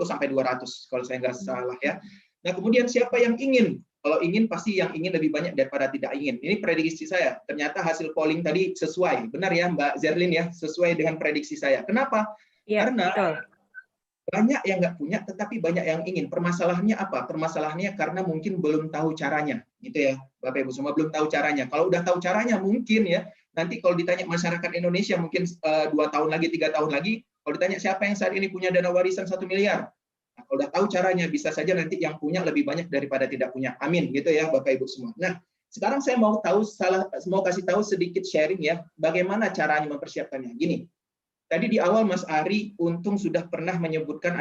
sampai 200 kalau saya nggak salah ya. Nah, kemudian siapa yang ingin? Kalau ingin pasti yang ingin lebih banyak daripada tidak ingin. Ini prediksi saya. Ternyata hasil polling tadi sesuai. Benar ya Mbak Zerlin ya, sesuai dengan prediksi saya. Kenapa? Ya, Karena betul. banyak yang nggak punya, tetapi banyak yang ingin. Permasalahannya apa? Permasalahannya karena mungkin belum tahu caranya, gitu ya, Bapak Ibu semua belum tahu caranya. Kalau udah tahu caranya, mungkin ya. Nanti kalau ditanya masyarakat Indonesia, mungkin 2 tahun lagi, 3 tahun lagi, kalau ditanya siapa yang saat ini punya dana warisan 1 miliar, nah, kalau udah tahu caranya, bisa saja nanti yang punya lebih banyak daripada tidak punya. Amin, gitu ya, Bapak Ibu semua. Nah, sekarang saya mau kasih tahu sedikit sharing ya, bagaimana caranya mempersiapkannya. Gini. Tadi di awal Mas Ari untung sudah pernah menyebutkan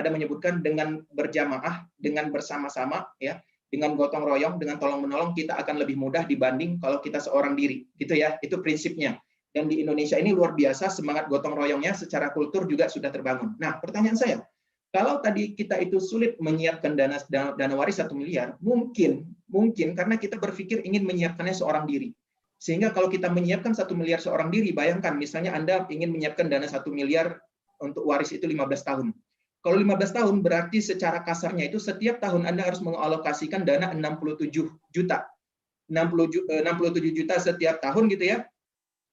dengan berjamaah, dengan bersama-sama ya, dengan gotong royong, dengan tolong menolong kita akan lebih mudah dibanding kalau kita seorang diri, gitu ya. Itu prinsipnya. Dan di Indonesia ini luar biasa semangat gotong royongnya secara kultur juga sudah terbangun. Nah, pertanyaan saya, kalau tadi kita itu sulit menyiapkan dana waris 1 miliar, mungkin karena kita berpikir ingin menyiapkannya seorang diri. Sehingga kalau kita menyiapkan 1 miliar seorang diri, bayangkan misalnya Anda ingin menyiapkan dana 1 miliar untuk waris itu 15 tahun. Kalau 15 tahun berarti secara kasarnya itu setiap tahun Anda harus mengalokasikan dana 67 juta. 67 juta setiap tahun gitu ya.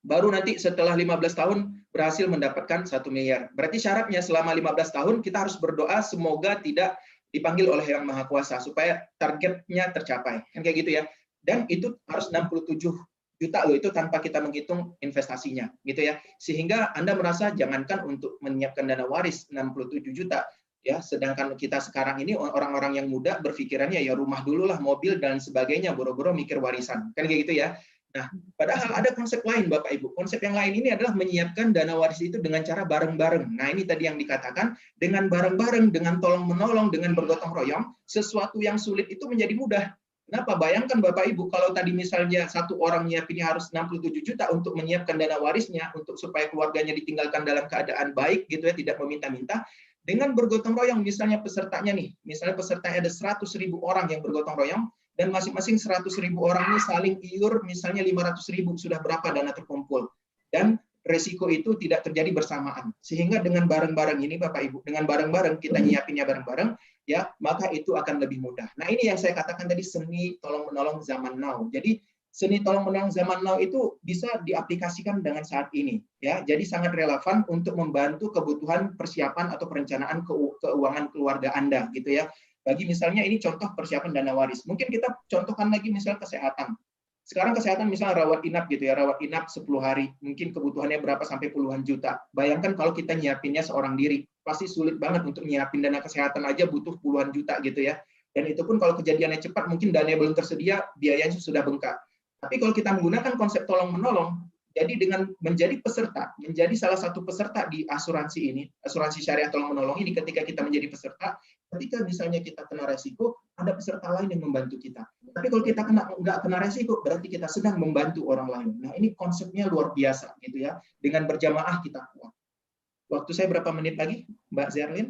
Baru nanti setelah 15 tahun berhasil mendapatkan 1 miliar. Berarti syaratnya selama 15 tahun kita harus berdoa semoga tidak dipanggil oleh Yang Maha Kuasa supaya targetnya tercapai. Kan kayak gitu ya. Dan itu harus 67 juta loh, itu tanpa kita menghitung investasinya gitu ya, sehingga Anda merasa jangankan untuk menyiapkan dana waris 67 juta ya, sedangkan kita sekarang ini orang-orang yang muda berpikirannya ya rumah dulu lah, mobil dan sebagainya, boro-boro mikir warisan kan kayak gitu ya. Nah, padahal ada konsep lain Bapak Ibu. Konsep yang lain ini adalah menyiapkan dana waris itu dengan cara bareng-bareng. Nah, ini tadi yang dikatakan dengan bareng-bareng, dengan tolong menolong, dengan bergotong royong, sesuatu yang sulit itu menjadi mudah. Kenapa? Bayangkan Bapak Ibu, kalau tadi misalnya satu orang nyiapinnya harus 67 juta untuk menyiapkan dana warisnya, untuk supaya keluarganya ditinggalkan dalam keadaan baik, gitu ya, tidak meminta-minta, dengan bergotong royong, misalnya pesertanya nih, misalnya pesertanya ada 100.000 orang yang bergotong royong, dan masing-masing 100.000 orang ini saling iur, misalnya 500.000, sudah berapa dana terkumpul. Dan resiko itu tidak terjadi bersamaan. Sehingga dengan bareng-bareng ini Bapak Ibu, dengan bareng-bareng kita nyiapinnya bareng-bareng, ya, maka itu akan lebih mudah. Nah, ini yang saya katakan tadi seni tolong menolong zaman now. Jadi seni tolong menolong zaman now itu bisa diaplikasikan dengan saat ini, ya. Jadi sangat relevan untuk membantu kebutuhan persiapan atau perencanaan keuangan keluarga Anda, gitu ya. Bagi misalnya ini contoh persiapan dana waris. Mungkin kita contohkan lagi misalnya kesehatan. Sekarang kesehatan misalnya rawat inap gitu ya, rawat inap 10 hari, mungkin kebutuhannya berapa sampai puluhan juta. Bayangkan kalau kita nyiapinnya seorang diri, pasti sulit banget untuk nyiapin dana kesehatan aja butuh puluhan juta gitu ya. Dan itu pun kalau kejadiannya cepat, mungkin dananya belum tersedia, biayanya sudah bengkak. Tapi kalau kita menggunakan konsep tolong-menolong, jadi dengan menjadi peserta, menjadi salah satu peserta di asuransi ini, asuransi syariah tolong-menolong ini, ketika kita menjadi peserta, ketika misalnya kita kena resiko, ada peserta lain yang membantu kita. Tapi kalau kita nggak kena resiko, berarti kita sedang membantu orang lain. Nah, ini konsepnya luar biasa, gitu ya. Dengan berjamaah kita kuat. Waktu saya berapa menit lagi, Mbak Zerlin?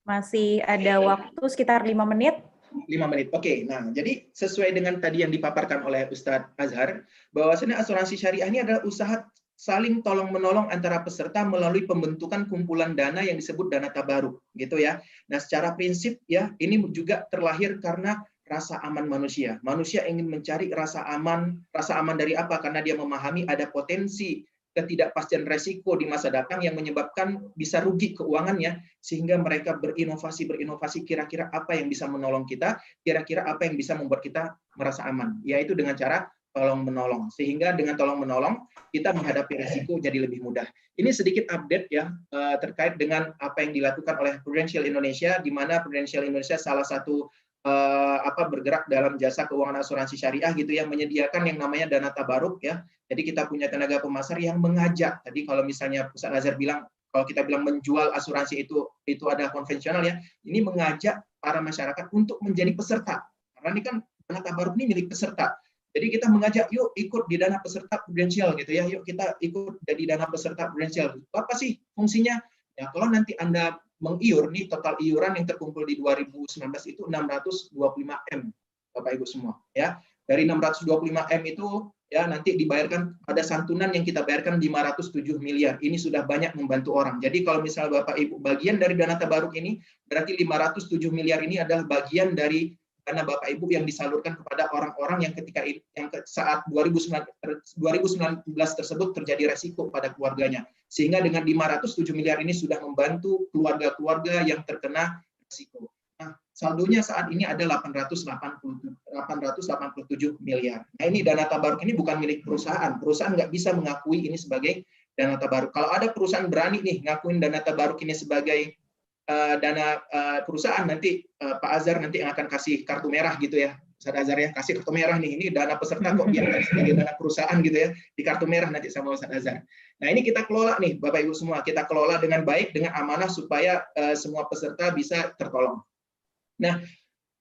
Masih ada waktu sekitar 5 menit. 5 menit. Oke, nah jadi sesuai dengan tadi yang dipaparkan oleh Ustadz Azhar, bahwasanya asuransi syariah ini adalah usaha saling tolong-menolong antara peserta melalui pembentukan kumpulan dana yang disebut dana tabaruk, gitu ya. Nah, secara prinsip ya, ini juga terlahir karena rasa aman manusia. Manusia ingin mencari rasa aman dari apa? Karena dia memahami ada potensi ketidakpastian resiko di masa datang yang menyebabkan bisa rugi keuangannya, sehingga mereka berinovasi kira-kira apa yang bisa menolong kita, kira-kira apa yang bisa membuat kita merasa aman, yaitu dengan cara tolong menolong. Sehingga dengan tolong menolong kita menghadapi resiko jadi lebih mudah. Ini sedikit update ya terkait dengan apa yang dilakukan oleh Prudential Indonesia, di mana Prudential Indonesia salah satu bergerak dalam jasa keuangan asuransi syariah gitu ya, menyediakan yang namanya dana tabaruk ya. Jadi kita punya tenaga pemasar yang mengajak. Tadi kalau misalnya Ustaz Azhar bilang, kalau kita bilang menjual asuransi itu adalah konvensional ya, ini mengajak para masyarakat untuk menjadi peserta. Karena ini kan dana tabaruk ini milik peserta. Jadi kita mengajak, yuk ikut di dana peserta prudensial gitu ya, yuk kita ikut jadi dana peserta prudensial. Apa sih fungsinya? Ya kalau nanti Anda mengiur nih, total iuran yang terkumpul di 2019 itu 625M, Bapak Ibu semua ya. Dari 625M itu ya nanti dibayarkan ada santunan yang kita bayarkan 507 miliar. Ini sudah banyak membantu orang. Jadi kalau misalnya Bapak Ibu bagian dari dana tabaruk ini, berarti 507 miliar ini adalah bagian dari dana Bapak Ibu yang disalurkan kepada orang-orang yang saat 2019 tersebut terjadi resiko pada keluarganya. Sehingga dengan 507 miliar ini sudah membantu keluarga-keluarga yang terkena resiko. Nah, saldonya saat ini ada 887 miliar. Nah, ini dana tabaruk ini bukan milik perusahaan. Perusahaan nggak bisa mengakui ini sebagai dana tabaruk. Kalau ada perusahaan berani nih ngakuin dana tabaruk ini sebagai dana perusahaan, nanti Pak Azhar nanti yang akan kasih kartu merah gitu ya. Ustaz Azhar ya, kasih kartu merah nih. Ini dana peserta kok biarkan sebagai dana perusahaan gitu ya. Di kartu merah nanti sama Ustaz Azhar. Nah, ini kita kelola nih Bapak Ibu semua. Kita kelola dengan baik, dengan amanah supaya semua peserta bisa tertolong. Nah,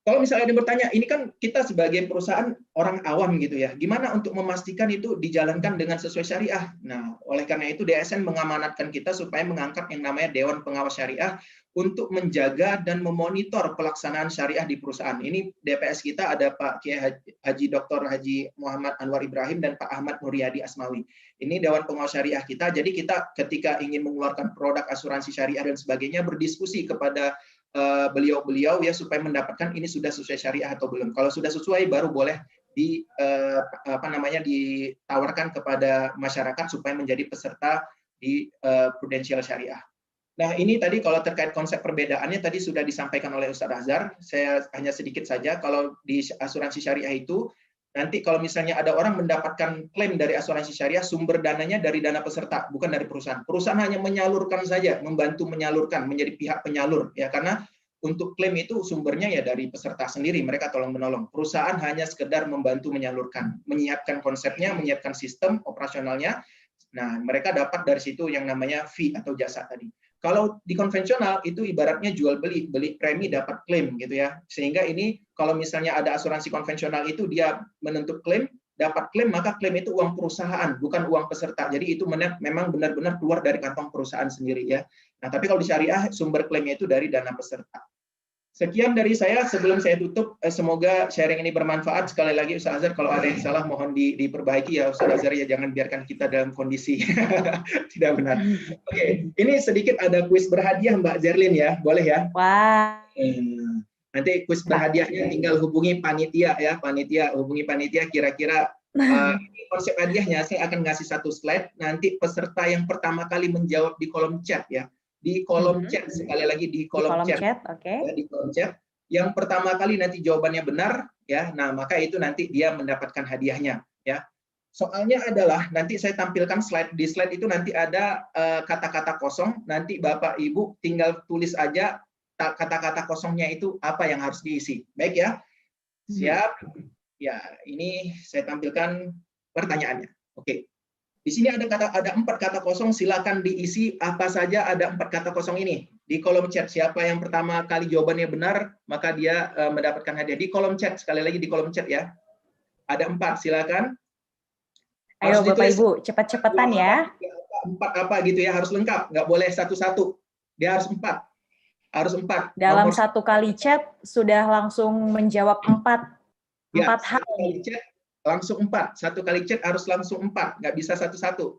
kalau misalnya ada yang bertanya, ini kan kita sebagai perusahaan orang awam gitu ya, gimana untuk memastikan itu dijalankan dengan sesuai syariah? Nah, oleh karena itu DSN mengamanatkan kita supaya mengangkat yang namanya Dewan Pengawas Syariah untuk menjaga dan memonitor pelaksanaan syariah di perusahaan. Ini DPS kita ada Pak Kiai Haji Dr. Haji Muhammad Anwar Ibrahim dan Pak Ahmad Nuryadi Asmawi. Ini Dewan Pengawas Syariah kita. Jadi kita ketika ingin mengeluarkan produk asuransi syariah dan sebagainya berdiskusi kepada beliau-beliau ya supaya mendapatkan ini sudah sesuai syariah atau belum. Kalau sudah sesuai baru boleh ditawarkan kepada masyarakat supaya menjadi peserta di prudensial syariah. Nah, ini tadi kalau terkait konsep perbedaannya tadi sudah disampaikan oleh Ustadz Azhar. Saya hanya sedikit saja. Kalau di asuransi syariah itu nanti kalau misalnya ada orang mendapatkan klaim dari asuransi syariah, sumber dananya dari dana peserta, bukan dari perusahaan. Perusahaan hanya menyalurkan saja, membantu menyalurkan, menjadi pihak penyalur, ya karena untuk klaim itu sumbernya ya dari peserta sendiri, mereka tolong menolong. Perusahaan hanya sekedar membantu menyalurkan, menyiapkan konsepnya, menyiapkan sistem operasionalnya. Nah, mereka dapat dari situ yang namanya fee atau jasa tadi. Kalau di konvensional itu ibaratnya jual beli premi dapat klaim gitu ya. Sehingga ini kalau misalnya ada asuransi konvensional itu dia menuntut klaim, dapat klaim, maka klaim itu uang perusahaan, bukan uang peserta. Jadi itu memang benar-benar keluar dari kantong perusahaan sendiri ya. Nah, tapi kalau di syariah sumber klaimnya itu dari dana peserta. Sekian dari saya, sebelum saya tutup, semoga sharing ini bermanfaat. Sekali lagi Ustaz Azhar, kalau ada yang salah mohon diperbaiki ya Ustaz Azhar ya, jangan biarkan kita dalam kondisi tidak benar. Oke, ini sedikit ada kuis berhadiah Mbak Zerlin ya, boleh ya? Wah. Nanti kuis berhadiahnya tinggal hubungi panitia ya, hubungi panitia kira-kira konsep hadiahnya. Saya akan ngasih satu slide, nanti peserta yang pertama kali menjawab di kolom chat ya. Di kolom chat, sekali lagi di kolom chat. Okay. Ya, di kolom chat. Yang pertama kali nanti jawabannya benar, ya. Nah, maka itu nanti dia mendapatkan hadiahnya, ya. Soalnya adalah nanti saya tampilkan di slide itu nanti ada kata-kata kosong. Nanti Bapak Ibu tinggal tulis aja kata-kata kosongnya itu apa yang harus diisi. Baik ya. Siap. Ya, ini saya tampilkan pertanyaannya. Oke. Di sini ada 4 kata kosong, silakan diisi apa saja ada 4 kata kosong ini. Di kolom chat, siapa yang pertama kali jawabannya benar, maka dia mendapatkan hadiah. Di kolom chat, sekali lagi di kolom chat ya. Ada 4, silakan. Ayo Bapak Ibu, cepat-cepatan ya. 4 apa gitu ya, harus lengkap, nggak boleh satu-satu. Dia harus 4. Harus 4. Dalam satu kali chat sudah langsung menjawab 4 hal. Langsung 4. Satu kali chat harus langsung 4, nggak bisa satu-satu.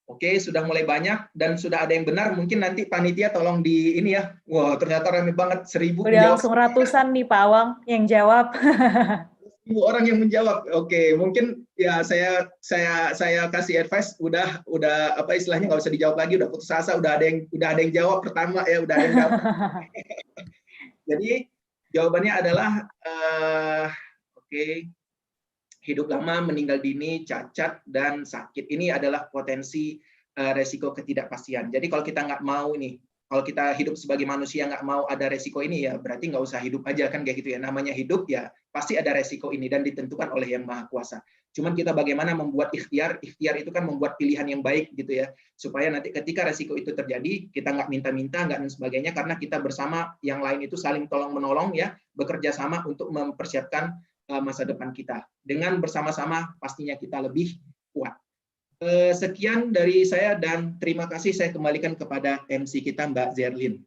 Oke, sudah mulai banyak dan sudah ada yang benar. Mungkin nanti panitia tolong di ini ya. Wah, ternyata ramai banget, 1000. Udah langsung ratusan nih Pak Awang yang jawab. 1000 orang yang menjawab. Oke, mungkin ya saya kasih advice udah apa istilahnya nggak usah dijawab lagi, udah putus asa, udah ada yang jawab pertama ya, udah ada yang jawab. Jadi jawabannya adalah oke. Hidup lama, meninggal dini, cacat, dan sakit. Ini adalah potensi resiko ketidakpastian. Jadi kalau kita nggak mau nih, kalau kita hidup sebagai manusia nggak mau ada resiko ini, ya berarti nggak usah hidup aja kan kayak gitu ya. Namanya hidup ya pasti ada resiko ini dan ditentukan oleh Yang Maha Kuasa. Cuman kita bagaimana membuat ikhtiar itu kan membuat pilihan yang baik gitu ya. Supaya nanti ketika resiko itu terjadi, kita nggak minta-minta, nggak dan sebagainya, karena kita bersama yang lain itu saling tolong-menolong ya, bekerja sama untuk mempersiapkan masa depan kita. Dengan bersama-sama pastinya kita lebih kuat. Sekian dari saya dan terima kasih, saya kembalikan kepada MC kita Mbak Zerlin.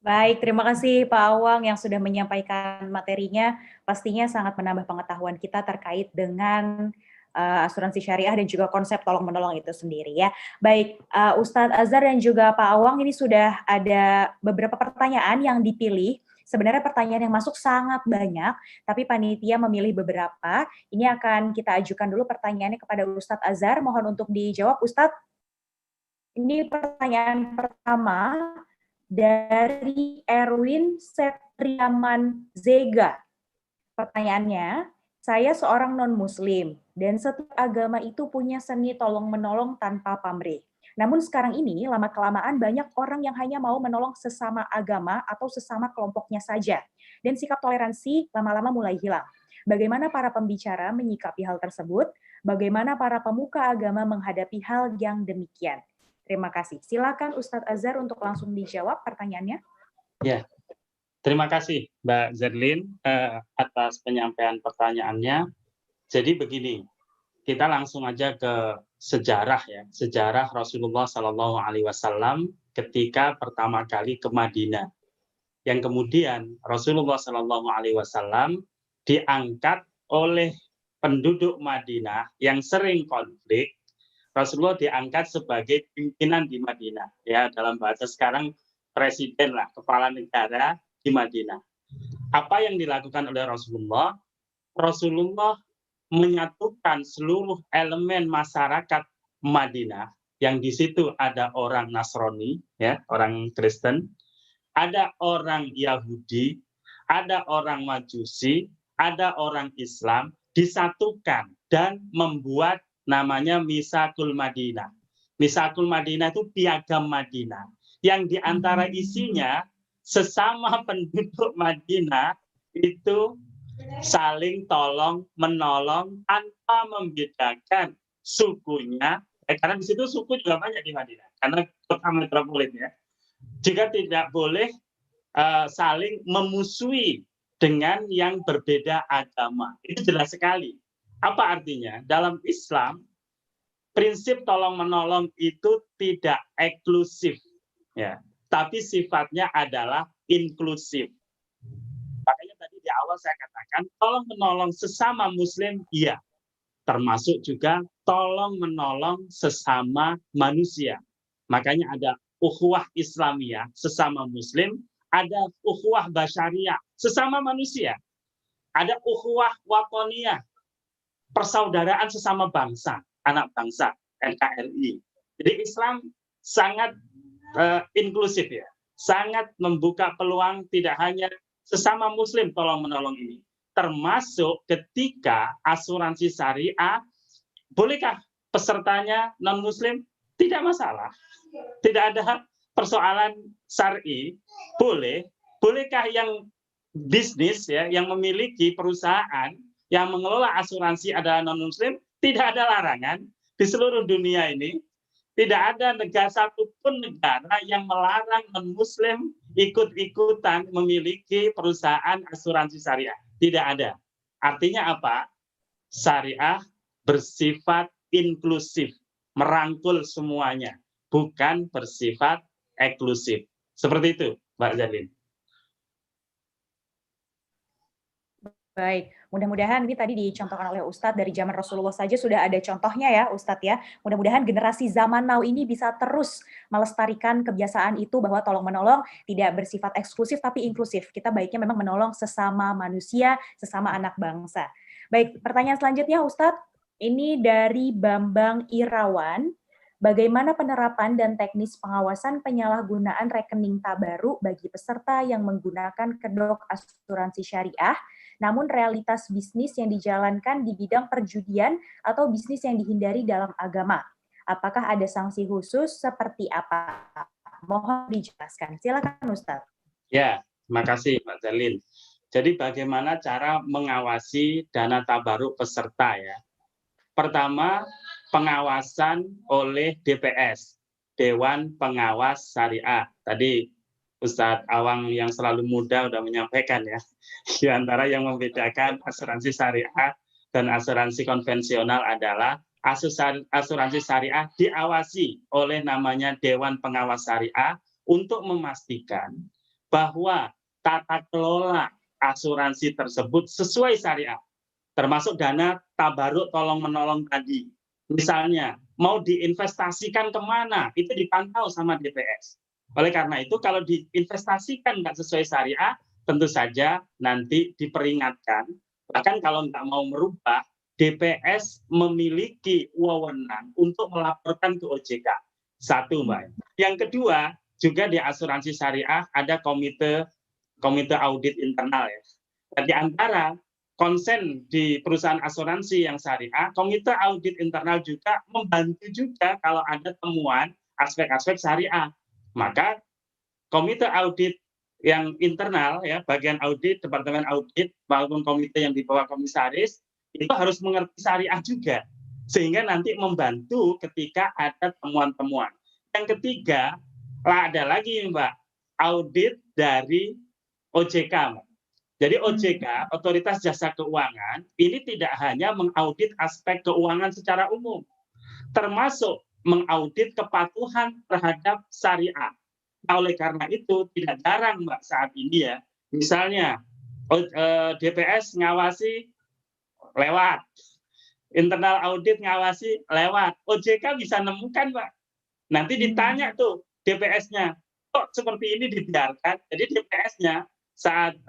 Baik, terima kasih Pak Awang yang sudah menyampaikan materinya. Pastinya sangat menambah pengetahuan kita terkait dengan asuransi syariah dan juga konsep tolong-menolong itu sendiri ya. Baik, Ustadz Azhar dan juga Pak Awang, ini sudah ada beberapa pertanyaan yang dipilih. Sebenarnya pertanyaan yang masuk sangat banyak, tapi panitia memilih beberapa. Ini akan kita ajukan dulu pertanyaannya kepada Ustadz Azhar. Mohon untuk dijawab, Ustadz. Ini pertanyaan pertama dari Erwin Setriaman Zega. Pertanyaannya, saya seorang non-muslim dan setiap agama itu punya seni tolong-menolong tanpa pamrih. Namun sekarang ini lama-kelamaan banyak orang yang hanya mau menolong sesama agama atau sesama kelompoknya saja. Dan sikap toleransi lama-lama mulai hilang. Bagaimana para pembicara menyikapi hal tersebut? Bagaimana para pemuka agama menghadapi hal yang demikian? Terima kasih. Silakan Ustadz Azhar untuk langsung dijawab pertanyaannya. Ya, terima kasih Mbak Zerlin atas penyampaian pertanyaannya. Jadi begini, kita langsung aja ke sejarah ya, sejarah Rasulullah Shallallahu Alaihi Wasallam ketika pertama kali ke Madinah, yang kemudian Rasulullah Shallallahu Alaihi Wasallam diangkat oleh penduduk Madinah yang sering konflik. Rasulullah diangkat sebagai pimpinan di Madinah, ya dalam bahasa sekarang presiden lah, kepala negara di Madinah. Apa yang dilakukan oleh Rasulullah? Rasulullah menyatukan seluruh elemen masyarakat Madinah, yang di situ ada orang Nasrani, ya, orang Kristen, ada orang Yahudi, ada orang Majusi, ada orang Islam, disatukan dan membuat namanya Misakul Madinah. Misakul Madinah itu piagam Madinah, yang di antara isinya sesama penduduk Madinah itu saling tolong menolong tanpa membedakan sukunya, karena di situ suku juga banyak di Madinah karena kota metropolitan ya. Juga tidak boleh saling memusuhi dengan yang berbeda agama. Itu jelas sekali. Apa artinya? Dalam Islam prinsip tolong menolong itu tidak eksklusif, ya, tapi sifatnya adalah inklusif. Makanya tadi di awal saya katakan tolong menolong sesama muslim, iya, termasuk juga tolong menolong sesama manusia. Makanya ada ukhuwah Islamiyah sesama muslim, ada ukhuwah basyariah sesama manusia, ada ukhuwah watoniyah persaudaraan sesama bangsa, anak bangsa, NKRI. Jadi Islam sangat inklusif ya, sangat membuka peluang tidak hanya sesama muslim tolong menolong ini, termasuk ketika asuransi syariah, bolehkah pesertanya non muslim? Tidak masalah, tidak ada persoalan syar'i, boleh. Bolehkah yang bisnis ya, yang memiliki perusahaan yang mengelola asuransi adalah non muslim? Tidak ada larangan. Di seluruh dunia ini tidak ada negara satupun negara yang melarang non-muslim ikut-ikutan memiliki perusahaan asuransi syariah. Tidak ada. Artinya apa? Syariah bersifat inklusif, merangkul semuanya, bukan bersifat eksklusif. Seperti itu, Mbak Zerlin. Baik, mudah-mudahan ini tadi dicontohkan oleh Ustadz dari zaman Rasulullah saja sudah ada contohnya ya Ustadz ya. Mudah-mudahan generasi zaman now ini bisa terus melestarikan kebiasaan itu bahwa tolong-menolong tidak bersifat eksklusif tapi inklusif. Kita baiknya memang menolong sesama manusia, sesama anak bangsa. Baik, pertanyaan selanjutnya Ustadz, ini dari Bambang Irawan. Bagaimana penerapan dan teknis pengawasan penyalahgunaan rekening tabaru bagi peserta yang menggunakan kedok asuransi syariah, namun realitas bisnis yang dijalankan di bidang perjudian atau bisnis yang dihindari dalam agama? Apakah ada sanksi khusus seperti apa? Mohon dijelaskan. Silakan Ustaz. Ya, terima kasih Mbak Zerlin. Jadi bagaimana cara mengawasi dana tabaruk peserta ya? Pertama, pengawasan oleh DPS, Dewan Pengawas Syariah. Tadi Ustadz Awang yang selalu muda udah menyampaikan ya, di antara yang membedakan asuransi syariah dan asuransi konvensional adalah asuransi syariah diawasi oleh namanya Dewan Pengawas Syariah untuk memastikan bahwa tata kelola asuransi tersebut sesuai syariah, termasuk dana tabaruk tolong menolong tadi. Misalnya mau diinvestasikan kemana, itu dipantau sama DPS. Oleh karena itu, kalau diinvestasikan nggak sesuai syariah, tentu saja nanti diperingatkan. Bahkan kalau nggak mau merubah, DPS memiliki wewenang untuk melaporkan ke OJK. Satu, Mbak. Yang kedua, juga di asuransi syariah ada komite audit internal ya. Dan di antara konsen di perusahaan asuransi yang syariah, komite audit internal juga membantu juga kalau ada temuan aspek-aspek syariah. Maka komite audit yang internal ya, bagian audit, departemen audit maupun komite yang di bawah komisaris itu harus mengerti syariah juga, sehingga nanti membantu ketika ada temuan-temuan. Yang ketiga, ada lagi Mbak, audit dari OJK, Mbak. Jadi OJK, Otoritas Jasa Keuangan, ini tidak hanya mengaudit aspek keuangan secara umum, termasuk mengaudit kepatuhan terhadap syariah. Nah, oleh karena itu tidak jarang Mbak saat ini ya, misalnya DPS ngawasi lewat, internal audit ngawasi lewat, OJK bisa nemukan Mbak. Nanti ditanya tuh DPS-nya, kok seperti ini dibiarkan? Jadi DPS-nya saat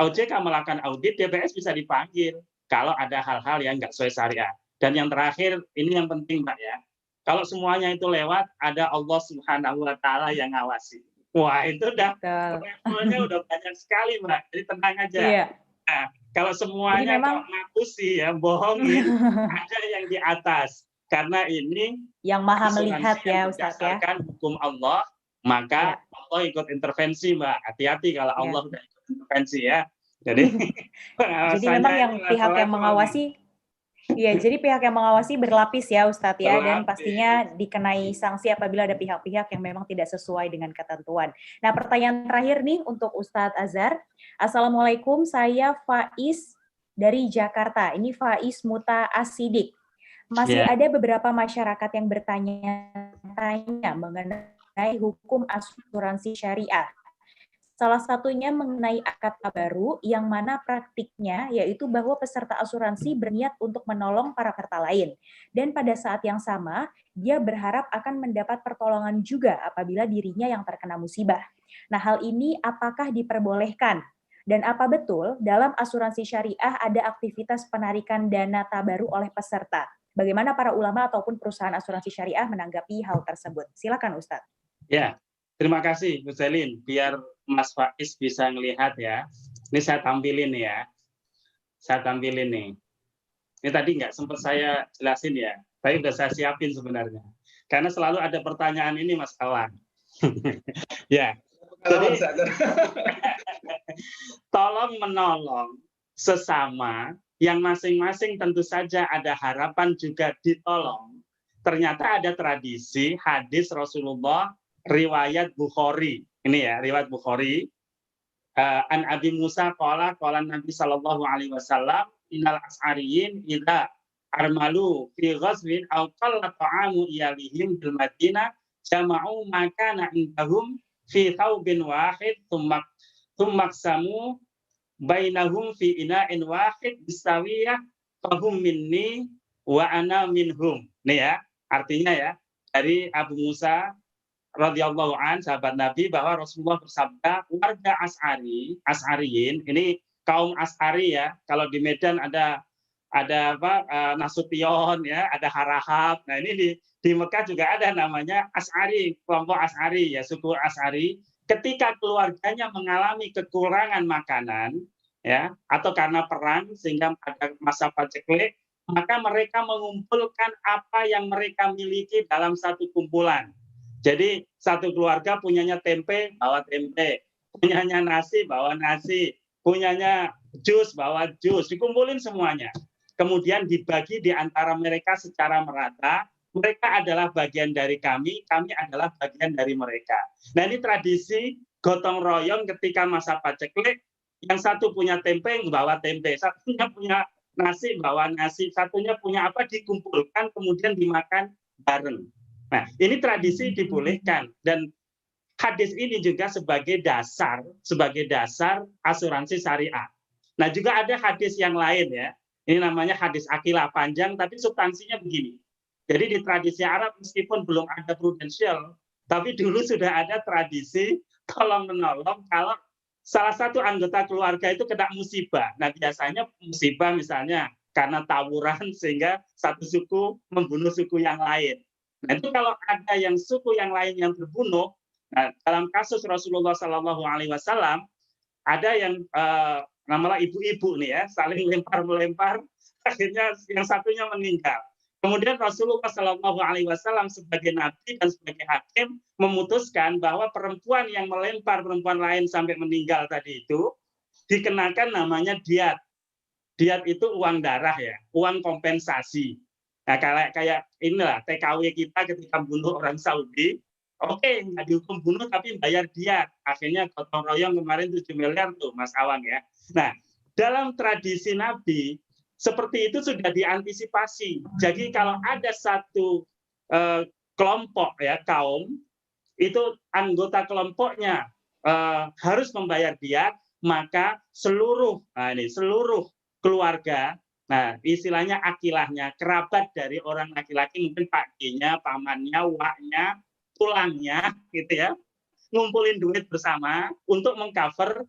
OJK melakukan audit, DPS bisa dipanggil kalau ada hal-hal yang nggak sesuai syariah. Dan yang terakhir, ini yang penting Mbak ya, kalau semuanya itu lewat, ada Allah Subhanahu wa Ta'ala yang ngawasi. Wah, itu udah levelnya udah banyak sekali, Mbak. Jadi tenang aja. Iya. Nah, kalau semuanya memang ngaku sih ya, bohongin, ada yang di atas. Karena ini yang maha melihat ya, Ustadz ya. berdasarkan hukum Allah, maka Allah ikut intervensi, Mbak. Hati-hati kalau Allah udah ikut intervensi ya. Jadi memang yang pihak yang mengawasi. Iya, jadi pihak yang mengawasi berlapis ya Ustadz ya, dan pastinya dikenai sanksi apabila ada pihak-pihak yang memang tidak sesuai dengan ketentuan. Nah, pertanyaan terakhir nih untuk Ustadz Azhar. Assalamualaikum, saya Faiz dari Jakarta. Ini Faiz Muta Asidik. Masih ada beberapa masyarakat yang bertanya-tanya mengenai hukum asuransi syariah. Salah satunya mengenai akad tabaru yang mana praktiknya yaitu bahwa peserta asuransi berniat untuk menolong para peserta lain. Dan pada saat yang sama, dia berharap akan mendapat pertolongan juga apabila dirinya yang terkena musibah. Nah, hal ini apakah diperbolehkan? Dan apa betul dalam asuransi syariah ada aktivitas penarikan dana tabaru oleh peserta? Bagaimana para ulama ataupun perusahaan asuransi syariah menanggapi hal tersebut? Silakan Ustadz. Ya, terima kasih Bu Selin. Biar Mas Faiz bisa ngelihat ya. Ini saya tampilin ya. Saya tampilin nih. Ini tadi nggak sempat saya jelasin ya. Tapi udah saya siapin sebenarnya. Karena selalu ada pertanyaan ini Mas Awan. Ya. Jadi, tolong menolong sesama yang masing-masing tentu saja ada harapan juga ditolong. Ternyata ada tradisi hadis Rasulullah riwayat Bukhari. Ini ya, riwayat Bukhari. An Abi Musa qala Nabi sallallahu alaihi wasallam innal as'ariyin idza armalu fi ghazwin aw qalla ta'amu iyalihim bil Madinah jama'u ma kana indahum fi thawbin wahid thumma samu bainahum fi ina'in wahid bisawiyah fahum minni wa ana minhum. Nih ya, artinya ya, dari Abu Musa radhiyallahu an, sahabat Nabi, bahwa Rasulullah bersabda, warga As'ariyin, ini kaum As'ari ya, kalau di Medan ada Nasution ya, ada Harahap. Nah, ini di Mekah juga ada namanya As'ari, kelompok As'ari ya, suku As'ari. Ketika keluarganya mengalami kekurangan makanan ya, atau karena perang sehingga ada masa paceklik, maka mereka mengumpulkan apa yang mereka miliki dalam satu kumpulan. Jadi satu keluarga punyanya tempe, bawa tempe, punyanya nasi, bawa nasi, punyanya jus, bawa jus, dikumpulin semuanya. Kemudian dibagi di antara mereka secara merata, Mereka adalah bagian dari kami adalah bagian dari mereka. Nah, ini tradisi gotong royong ketika masa paceklik, yang satu punya tempe, bawa tempe, satunya punya nasi, bawa nasi, satunya punya apa, dikumpulkan, kemudian dimakan bareng. Nah, ini tradisi dibolehkan, dan hadis ini juga sebagai dasar asuransi syariah. Nah, juga ada hadis yang lain ya, ini namanya hadis akilah, panjang, tapi substansinya begini. Jadi di tradisi Arab meskipun belum ada prudensial, tapi dulu sudah ada tradisi tolong menolong kalau salah satu anggota keluarga itu kena musibah. Nah, biasanya musibah misalnya karena tawuran sehingga satu suku membunuh suku yang lain. Nah, itu kalau ada yang suku yang lain yang terbunuh, nah, dalam kasus Rasulullah SAW ada yang namanya ibu-ibu nih ya, saling lempar-melempar, akhirnya yang satunya meninggal. Kemudian Rasulullah SAW sebagai nabi dan sebagai hakim memutuskan bahwa perempuan yang melempar perempuan lain sampai meninggal tadi itu dikenakan namanya diat. Diat itu uang darah ya, uang kompensasi. Nah, kayak inilah TKW kita ketika bunuh orang Saudi, oke, nggak dihukum bunuh tapi bayar diat. Akhirnya gotong royong kemarin 7 miliar tuh Mas Awang ya. Nah, dalam tradisi Nabi seperti itu sudah diantisipasi. Jadi kalau ada satu kelompok ya, kaum, itu anggota kelompoknya harus membayar diat, maka seluruh keluarga, nah istilahnya akilahnya, kerabat dari orang laki-laki, mungkin paknya, pamannya, waknya, tulangnya, gitu ya, ngumpulin duit bersama untuk mengcover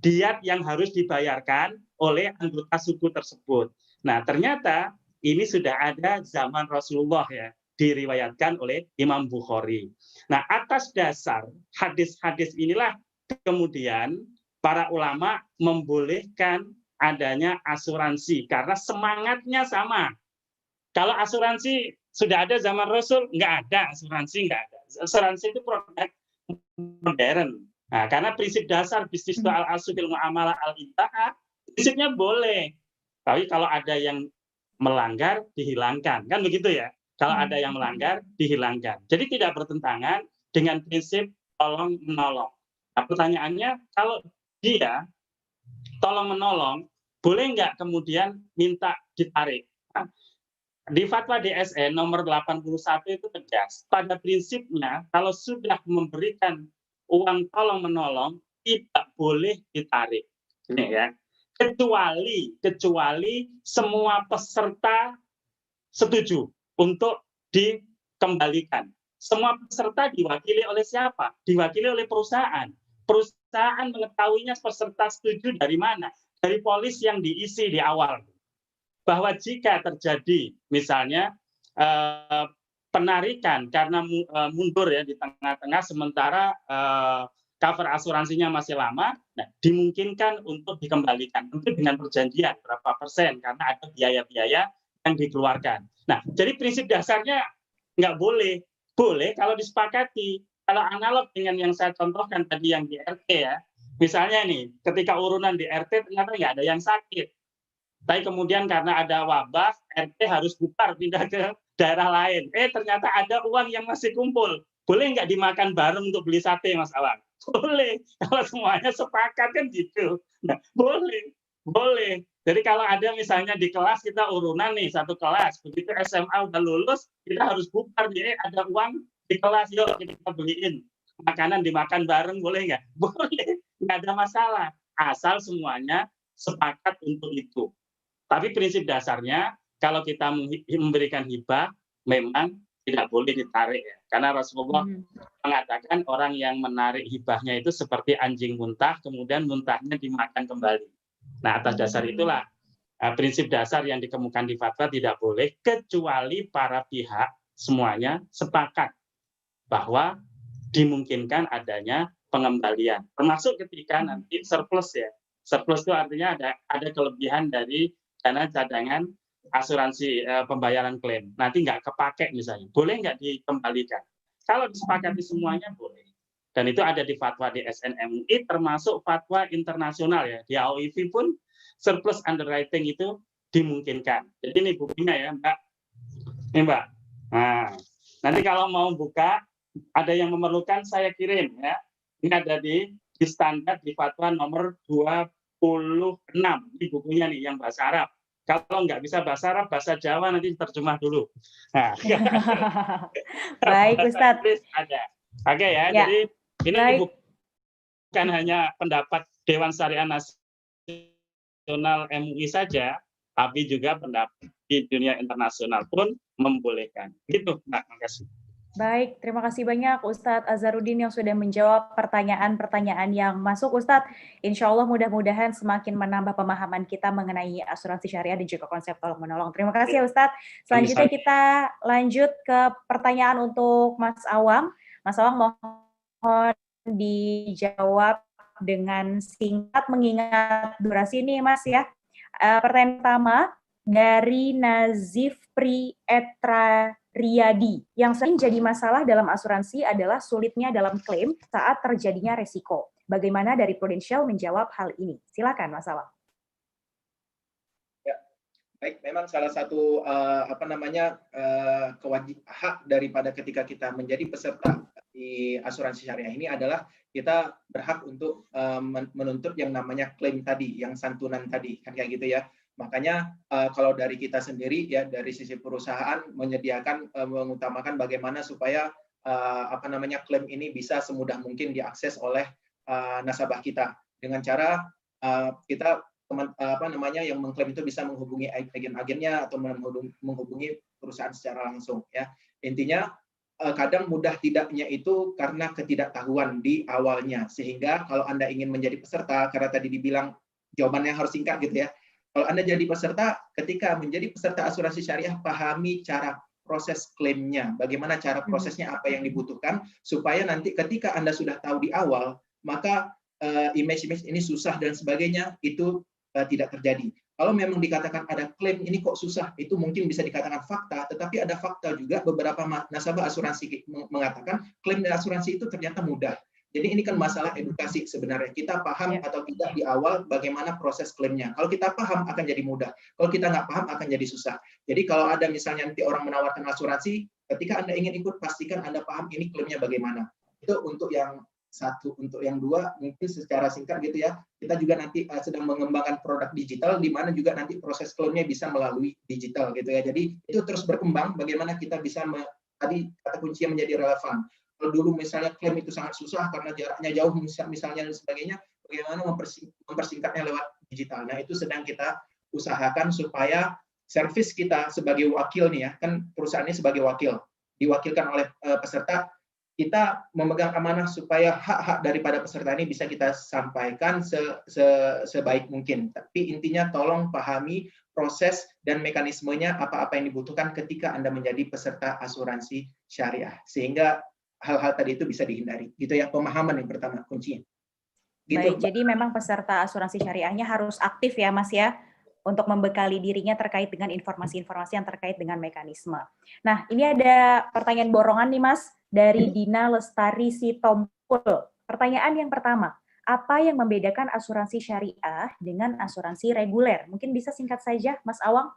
diat yang harus dibayarkan oleh anggota suku tersebut. Nah, ternyata ini sudah ada zaman Rasulullah ya, diriwayatkan oleh Imam Bukhari. Nah, atas dasar hadis-hadis inilah kemudian para ulama membolehkan adanya asuransi karena semangatnya sama. Kalau asuransi sudah ada zaman Rasul, nggak ada asuransi, nggak ada. Asuransi itu produk modern. Nah, karena prinsip dasar bisnis itu al-asufil mu'amalah al-intaha, prinsipnya boleh. Tapi kalau ada yang melanggar, dihilangkan. Kan begitu ya? Kalau ada yang melanggar, dihilangkan. Jadi tidak bertentangan dengan prinsip tolong-menolong. Nah, pertanyaannya, kalau dia tolong-menolong, boleh nggak kemudian minta ditarik? Nah, di fatwa DSN nomor 81 itu tegas. Pada prinsipnya, kalau sudah memberikan uang tolong menolong tidak boleh ditarik, ya. Kecuali semua peserta setuju untuk dikembalikan. Semua peserta diwakili oleh siapa? Diwakili oleh perusahaan. Perusahaan mengetahuinya peserta setuju dari mana? Dari polis yang diisi di awal. Bahwa jika terjadi misalnya penarikan karena mundur ya di tengah-tengah sementara cover asuransinya masih lama, nah, dimungkinkan untuk dikembalikan. Tentu dengan perjanjian berapa persen karena ada biaya-biaya yang dikeluarkan. Nah, jadi prinsip dasarnya nggak boleh. Boleh kalau disepakati. Kalau analog dengan yang saya contohkan tadi yang di RT ya, misalnya nih ketika urunan di RT ternyata nggak ada yang sakit. Tapi kemudian karena ada wabah, RT harus bubar pindah ke daerah lain. Ternyata ada uang yang masih kumpul. Boleh nggak dimakan bareng untuk beli sate, Mas Awang? Boleh. Kalau semuanya sepakat kan gitu. Nah, boleh. Jadi kalau ada misalnya di kelas kita urunan nih, satu kelas. Begitu SMA udah lulus, kita harus bubar. Jadi ada uang di kelas, yuk kita beliin. Makanan dimakan bareng, boleh nggak? Boleh. Nggak ada masalah. Asal semuanya sepakat untuk itu. Tapi prinsip dasarnya, kalau kita memberikan hibah, memang tidak boleh ditarik. Ya. Karena Rasulullah mengatakan orang yang menarik hibahnya itu seperti anjing muntah, kemudian muntahnya dimakan kembali. Nah, atas dasar itulah prinsip dasar yang dikemukakan di fatwa tidak boleh, kecuali para pihak semuanya sepakat bahwa dimungkinkan adanya pengembalian. Termasuk ketika nanti surplus ya. Surplus itu artinya ada kelebihan dari dana cadangan asuransi pembayaran klaim. Nanti nggak kepake misalnya. Boleh nggak dikembalikan? Kalau disepakati semuanya boleh. Dan itu ada di fatwa di SNMUI termasuk fatwa internasional ya. Di AOIV pun surplus underwriting itu dimungkinkan. Jadi ini buktinya ya Mbak. Ini Mbak, Nah, nanti kalau mau buka, ada yang memerlukan saya kirim ya. Ini ada di standar di fatwa nomor 26 di bukunya nih yang bahasa Arab. Kalau nggak bisa bahasa Arab, bahasa Jawa nanti terjemah dulu. Nah, Baik, Ustadz. ada. Oke ya, Ya. jadi ini Baik. bukan hanya pendapat Dewan Syariah Nasional MUI saja, tapi juga pendapat di dunia internasional pun membolehkan. Gitu, Mbak. Makasih. Baik, terima kasih banyak Ustadz Azharuddin yang sudah menjawab pertanyaan-pertanyaan yang masuk. Ustadz, insya Allah mudah-mudahan semakin menambah pemahaman kita mengenai asuransi syariah dan juga konsep tolong-menolong. Terima kasih ya Ustadz. Selanjutnya kita lanjut ke pertanyaan untuk Mas Awang. Mas Awang mohon dijawab dengan singkat mengingat durasi ini Mas ya. Pertanyaan pertama dari Nazif Prietra Riyadi. Yang sering jadi masalah dalam asuransi adalah sulitnya dalam klaim saat terjadinya resiko. Bagaimana dari Prudential menjawab hal ini? Silakan, Mas Awang. Ya, baik. Memang salah satu hak daripada ketika kita menjadi peserta di asuransi syariah ini adalah kita berhak untuk menuntut yang namanya klaim tadi, yang santunan tadi, kan kayak gitu ya. Makanya kalau dari kita sendiri ya dari sisi perusahaan menyediakan mengutamakan bagaimana supaya klaim ini bisa semudah mungkin diakses oleh nasabah kita dengan cara kita yang mengklaim itu bisa menghubungi agen-agennya atau menghubungi perusahaan secara langsung ya. Intinya kadang mudah tidaknya itu karena ketidaktahuan di awalnya, sehingga kalau Anda ingin menjadi peserta, karena tadi dibilang jawabannya harus singkat gitu ya. Kalau Anda jadi peserta, ketika menjadi peserta asuransi syariah, pahami cara proses klaimnya, bagaimana cara prosesnya, apa yang dibutuhkan, supaya nanti ketika Anda sudah tahu di awal, maka image-image ini susah dan sebagainya, itu tidak terjadi. Kalau memang dikatakan ada klaim ini kok susah, itu mungkin bisa dikatakan fakta, tetapi ada fakta juga beberapa nasabah asuransi mengatakan klaim dan asuransi itu ternyata mudah. Jadi ini kan masalah edukasi sebenarnya. Kita paham atau tidak di awal bagaimana proses klaimnya. Kalau kita paham akan jadi mudah. Kalau kita nggak paham akan jadi susah. Jadi kalau ada misalnya nanti orang menawarkan asuransi, ketika Anda ingin ikut, pastikan Anda paham ini klaimnya bagaimana. Itu untuk yang satu. Untuk yang dua, mungkin secara singkat gitu ya, kita juga nanti sedang mengembangkan produk digital, di mana juga nanti proses klaimnya bisa melalui digital gitu ya. Jadi itu terus berkembang, bagaimana kita bisa tadi kata kuncinya menjadi relevan. Kalau dulu misalnya klaim itu sangat susah karena jaraknya jauh misalnya dan sebagainya, bagaimana mempersingkatnya lewat digital. Nah itu sedang kita usahakan supaya servis kita sebagai wakil nih ya, kan perusahaan ini sebagai wakil, diwakilkan oleh peserta, kita memegang amanah supaya hak-hak daripada peserta ini bisa kita sampaikan sebaik mungkin. Tapi intinya tolong pahami proses dan mekanismenya apa-apa yang dibutuhkan ketika Anda menjadi peserta asuransi syariah. Sehingga hal-hal tadi itu bisa dihindari. Gitu ya, pemahaman yang pertama kuncinya. Gitu, baik, jadi memang peserta asuransi syariahnya harus aktif ya Mas ya, untuk membekali dirinya terkait dengan informasi-informasi yang terkait dengan mekanisme. Nah, ini ada pertanyaan borongan nih Mas, dari Dina Lestari Sitompul. Pertanyaan yang pertama, apa yang membedakan asuransi syariah dengan asuransi reguler? Mungkin bisa singkat saja Mas Awang.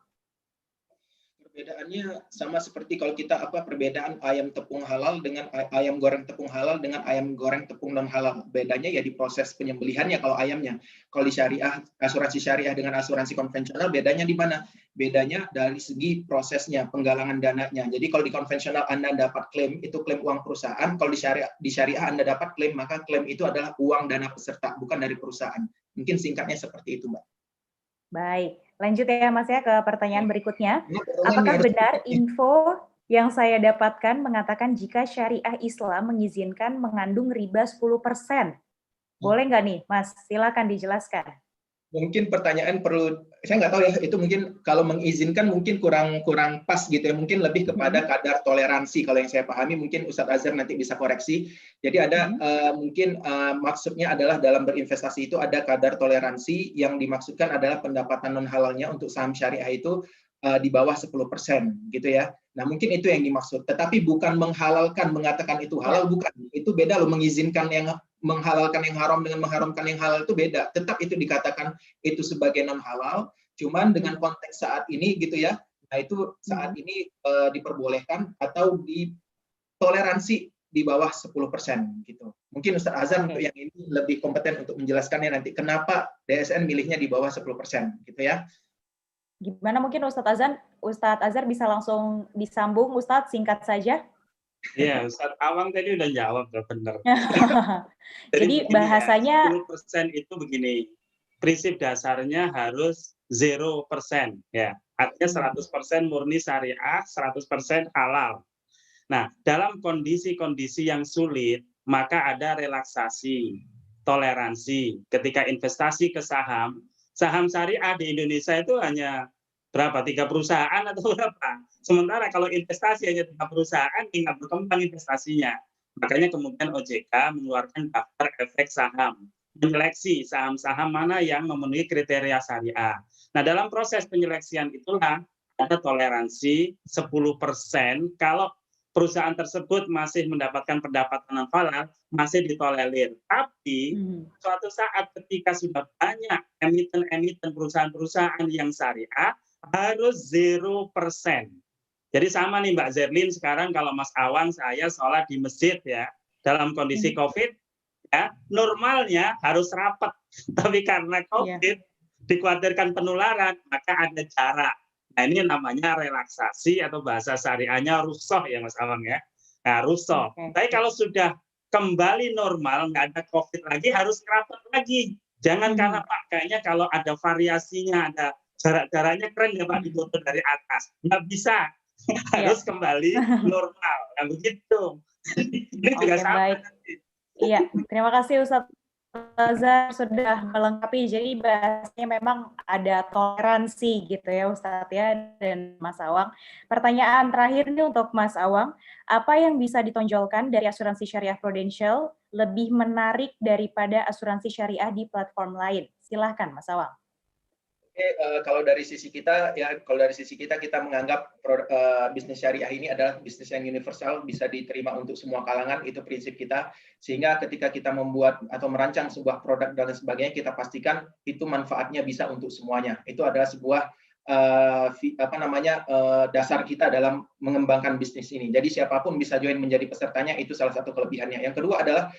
Perbedaannya sama seperti kalau kita perbedaan ayam tepung halal dengan ayam goreng tepung halal dengan ayam goreng tepung non halal. Bedanya ya di proses penyembelihannya kalau ayamnya. Kalau di syariah, asuransi syariah dengan asuransi konvensional bedanya di mana? Bedanya dari segi prosesnya, penggalangan dananya. Jadi kalau di konvensional Anda dapat klaim, itu klaim uang perusahaan. Kalau di syariah Anda dapat klaim, maka klaim itu adalah uang dana peserta, bukan dari perusahaan. Mungkin singkatnya seperti itu, Mbak. Baik, lanjut ya Mas ya ke pertanyaan berikutnya. Apakah benar info yang saya dapatkan mengatakan jika syariah Islam mengizinkan mengandung riba 10%? Boleh nggak nih Mas? Silakan dijelaskan. Mungkin pertanyaan perlu, saya nggak tahu ya, itu mungkin kalau mengizinkan mungkin kurang pas gitu ya, mungkin lebih kepada kadar toleransi kalau yang saya pahami, mungkin Ustadz Azhar nanti bisa koreksi. Jadi ada mungkin maksudnya adalah dalam berinvestasi itu ada kadar toleransi yang dimaksudkan adalah pendapatan non halalnya untuk saham syariah itu di bawah 10% gitu ya. Nah mungkin itu yang dimaksud, tetapi bukan menghalalkan, mengatakan itu halal, bukan. Itu beda loh, mengizinkan yang menghalalkan yang haram dengan mengharamkan yang halal itu beda. Tetap itu dikatakan itu sebagai non halal, cuman dengan konteks saat ini gitu ya, Nah, itu saat ini diperbolehkan atau ditoleransi di bawah 10% gitu. Mungkin Ustaz Azhar untuk yang ini lebih kompeten untuk menjelaskannya nanti kenapa DSN milihnya di bawah 10% gitu ya. Gimana mungkin Ustadz Azhar bisa langsung disambung, Ustadz, singkat saja. Iya, Ustadz Awang tadi udah jawab, benar. Jadi bahasanya 10% itu begini, prinsip dasarnya harus 0% ya. Artinya 100% murni syariah, 100% halal. Nah, dalam kondisi-kondisi yang sulit, maka ada relaksasi, toleransi. Ketika investasi ke saham syariah di Indonesia itu hanya berapa? 3 perusahaan atau berapa? Sementara kalau investasi hanya 3 perusahaan, tinggal berkembang investasinya. Makanya kemudian OJK mengeluarkan daftar efek saham, menyeleksi saham-saham mana yang memenuhi kriteria syariah. Nah, dalam proses penyeleksian itulah ada toleransi 10% kalau perusahaan tersebut masih mendapatkan pendapatan halal, masih ditolerir. Tapi suatu saat ketika sudah banyak emiten-emiten perusahaan-perusahaan yang syariah, harus 0%. Jadi sama nih Mbak Zerlin, sekarang kalau Mas Awang, saya sholat di masjid ya, dalam kondisi COVID, ya normalnya harus rapat. Tapi karena COVID, dikhawatirkan penularan, maka ada jarak. Nah, ini namanya relaksasi atau bahasa syariahnya rukhsah ya Mas Awang ya. Nah, rukhsah. Tapi kalau sudah kembali normal, nggak ada COVID lagi, harus rapat lagi. Jangan karena Pak, kayaknya kalau ada variasinya, ada jarak-jaraknya keren ya Pak, difoto dari atas. Nggak bisa. Harus kembali normal. Nah, begitu. Ini juga sama. Iya, terima kasih Ustadz Azhar sudah melengkapi. Jadi bahasanya memang ada toleransi gitu ya Ustadz ya dan Mas Awang. Pertanyaan terakhir nih untuk Mas Awang, apa yang bisa ditonjolkan dari asuransi syariah Prudential lebih menarik daripada asuransi syariah di platform lain? Silahkan Mas Awang. Kalau dari sisi kita kita menganggap bisnis syariah ini adalah bisnis yang universal, bisa diterima untuk semua kalangan, itu prinsip kita. Sehingga ketika kita membuat atau merancang sebuah produk dan sebagainya, kita pastikan itu manfaatnya bisa untuk semuanya. Itu adalah sebuah dasar kita dalam mengembangkan bisnis ini. Jadi siapapun bisa join menjadi pesertanya, itu salah satu kelebihannya. Yang kedua adalah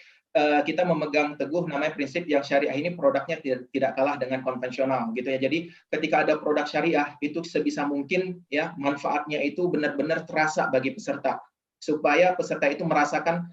kita memegang teguh namanya prinsip yang syariah ini produknya tidak kalah dengan konvensional gitu ya. Jadi ketika ada produk syariah itu sebisa mungkin ya manfaatnya itu benar-benar terasa bagi peserta supaya peserta itu merasakan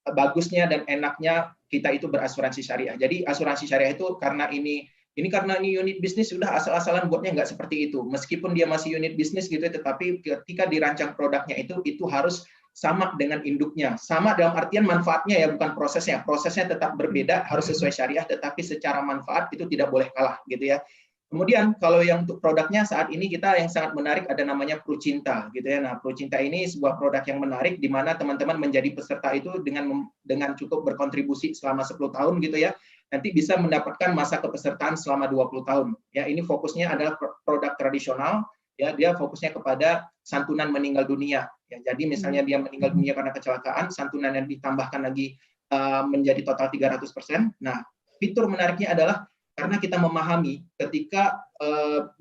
bagusnya dan enaknya kita itu berasuransi syariah. Jadi asuransi syariah itu karena ini unit bisnis sudah asal-asalan buatnya nggak seperti itu. Meskipun dia masih unit bisnis gitu, tetapi ketika dirancang produknya itu harus sama dengan induknya. Sama dalam artian manfaatnya ya, bukan prosesnya. Prosesnya tetap berbeda, harus sesuai syariah, tetapi secara manfaat itu tidak boleh kalah gitu ya. Kemudian kalau yang untuk produknya saat ini kita yang sangat menarik ada namanya Prucinta gitu ya. Nah, Prucinta ini sebuah produk yang menarik di mana teman-teman menjadi peserta itu dengan cukup berkontribusi selama 10 tahun gitu ya. Nanti bisa mendapatkan masa kepesertaan selama 20 tahun. Ya, ini fokusnya adalah produk tradisional, ya, dia fokusnya kepada santunan meninggal dunia. Ya, jadi misalnya dia meninggal dunia karena kecelakaan, santunan yang ditambahkan lagi menjadi total 300%. Nah, fitur menariknya adalah karena kita memahami ketika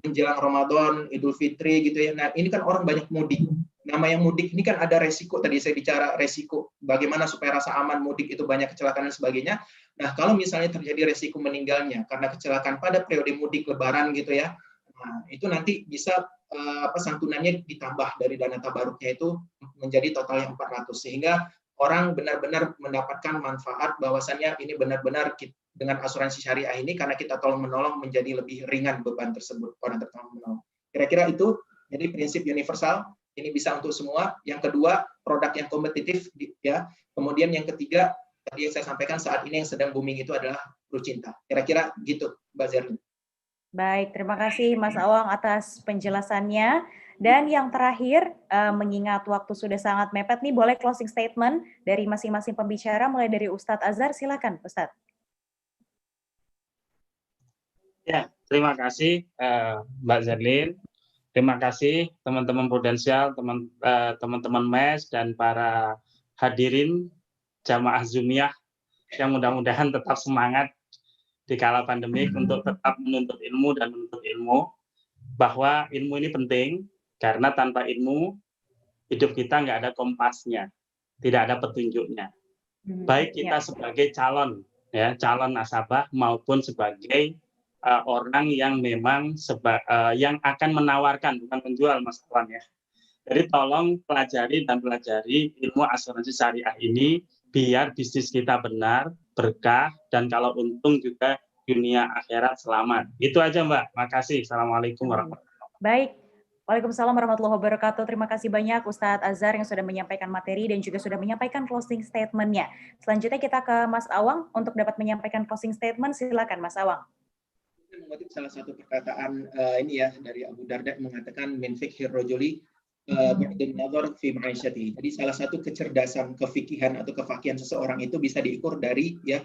menjelang Ramadan, Idul Fitri gitu ya. Nah, ini kan orang banyak mudik. Nama yang mudik ini kan ada resiko, tadi saya bicara resiko, bagaimana supaya rasa aman mudik itu banyak kecelakaan dan sebagainya. Nah, kalau misalnya terjadi resiko meninggalnya karena kecelakaan pada periode mudik Lebaran gitu ya, nah, itu nanti bisa santunannya ditambah dari dana tabaruknya itu menjadi total yang 400, sehingga orang benar-benar mendapatkan manfaat bahwasannya ini benar-benar dengan asuransi syariah ini karena kita tolong menolong menjadi lebih ringan beban tersebut orang tertolong menolong. Kira-kira itu jadi prinsip universal, ini bisa untuk semua. Yang kedua, produk yang kompetitif ya. Kemudian yang ketiga tadi yang saya sampaikan saat ini yang sedang booming itu adalah Prucinta. Kira-kira gitu, Mbak Zerlin. Baik, terima kasih Mas Awang atas penjelasannya. Dan yang terakhir, mengingat waktu sudah sangat mepet nih, boleh closing statement dari masing-masing pembicara, mulai dari Ustadz Azhar, silakan Ustadz. Ya, terima kasih Mbak Zerlin. Terima kasih teman-teman Prudensial, teman-teman MES, dan para hadirin jamaah Zoomiyah yang mudah-mudahan tetap semangat di kala pandemik untuk tetap menuntut ilmu dan menuntut ilmu, bahwa ilmu ini penting, Karena tanpa ilmu, hidup kita nggak ada kompasnya, tidak ada petunjuknya. Baik kita sebagai calon, ya, calon nasabah maupun sebagai orang yang memang yang akan menawarkan, bukan menjual, Mas Awan ya. Jadi tolong pelajari ilmu asuransi syariah ini biar bisnis kita benar, berkah, dan kalau untung juga dunia akhirat selamat. Itu aja Mbak. Makasih. Assalamualaikum warahmatullahi wabarakatuh. Baik. Waalaikumsalam warahmatullahi wabarakatuh. Terima kasih banyak Ustadz Azhar yang sudah menyampaikan materi dan juga sudah menyampaikan closing statement-nya. Selanjutnya kita ke Mas Awang untuk dapat menyampaikan closing statement. Silakan Mas Awang. Mengutip salah satu perkataan ini ya dari Abu Darda mengatakan min fiqhir rajuli ba'dun fi ma'isyati. Jadi salah satu kecerdasan, kefikihan atau kefakihan seseorang itu bisa diukur dari ya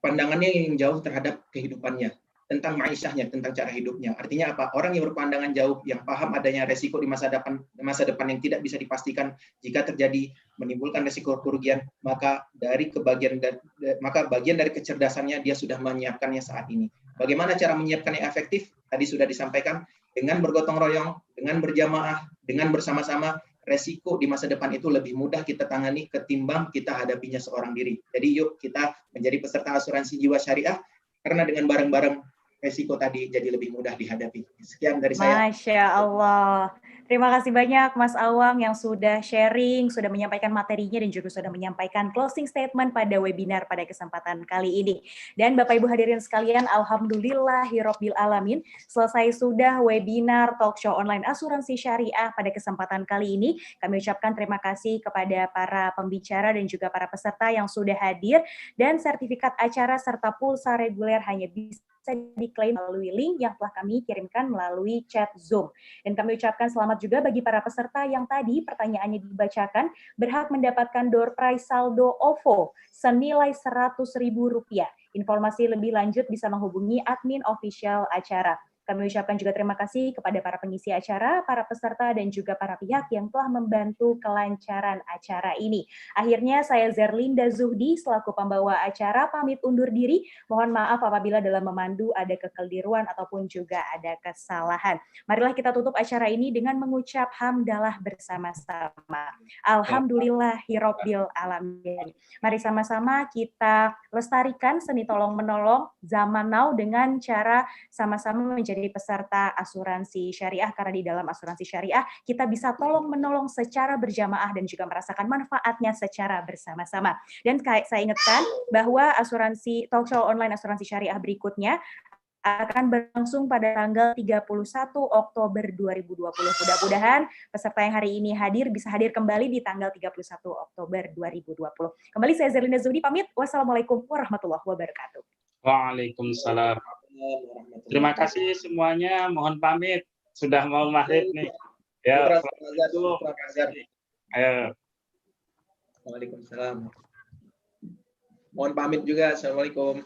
pandangannya yang jauh terhadap kehidupannya, tentang ma'isyahnya, tentang cara hidupnya. Artinya apa? Orang yang berpandangan jauh, yang paham adanya resiko di masa depan yang tidak bisa dipastikan jika terjadi menimbulkan resiko kerugian, maka bagian dari kecerdasannya dia sudah menyiapkannya saat ini. Bagaimana cara menyiapkan yang efektif? Tadi sudah disampaikan, dengan bergotong royong, dengan berjamaah, dengan bersama-sama, resiko di masa depan itu lebih mudah kita tangani ketimbang kita hadapinya seorang diri. Jadi yuk kita menjadi peserta asuransi jiwa syariah, karena dengan bareng-bareng resiko tadi jadi lebih mudah dihadapi. Sekian dari saya. Masya Allah. Terima kasih banyak Mas Awang yang sudah sharing, sudah menyampaikan materinya dan juga sudah menyampaikan closing statement pada webinar pada kesempatan kali ini. Dan Bapak Ibu hadirin sekalian, alhamdulillahirabbil alamin, selesai sudah webinar talk show online asuransi syariah pada kesempatan kali ini. Kami ucapkan terima kasih kepada para pembicara dan juga para peserta yang sudah hadir, dan sertifikat acara serta pulsa reguler hanya bisa diklaim melalui link yang telah kami kirimkan melalui chat Zoom. Dan kami ucapkan selamat juga bagi para peserta yang tadi pertanyaannya dibacakan, berhak mendapatkan door prize saldo OVO senilai Rp100.000. Informasi lebih lanjut bisa menghubungi admin official acara. Kami ucapkan juga terima kasih kepada para pengisi acara, para peserta, dan juga para pihak yang telah membantu kelancaran acara ini. Akhirnya saya Zerlinda Zuhdi selaku pembawa acara pamit undur diri. Mohon maaf apabila dalam memandu ada kekeliruan ataupun juga ada kesalahan. Marilah kita tutup acara ini dengan mengucap hamdalah bersama-sama. Alhamdulillahirabbil alamin. Mari sama-sama kita lestarikan seni tolong menolong zaman now dengan cara sama-sama menjadi peserta asuransi syariah, karena di dalam asuransi syariah kita bisa tolong menolong secara berjamaah dan juga merasakan manfaatnya secara bersama-sama. Dan saya ingatkan bahwa asuransi talk show online asuransi syariah berikutnya akan berlangsung pada tanggal 31 Oktober 2020. Mudah-mudahan peserta yang hari ini hadir bisa hadir kembali di tanggal 31 Oktober 2020. Kembali saya Zerlinda Zuhdi pamit. Wassalamualaikum warahmatullahi wabarakatuh. Waalaikumsalam. Terima kasih semuanya. Mohon pamit. Sudah mau maghrib nih. Ya. Ayo. Waalaikumsalam. Mohon pamit juga. Assalamualaikum.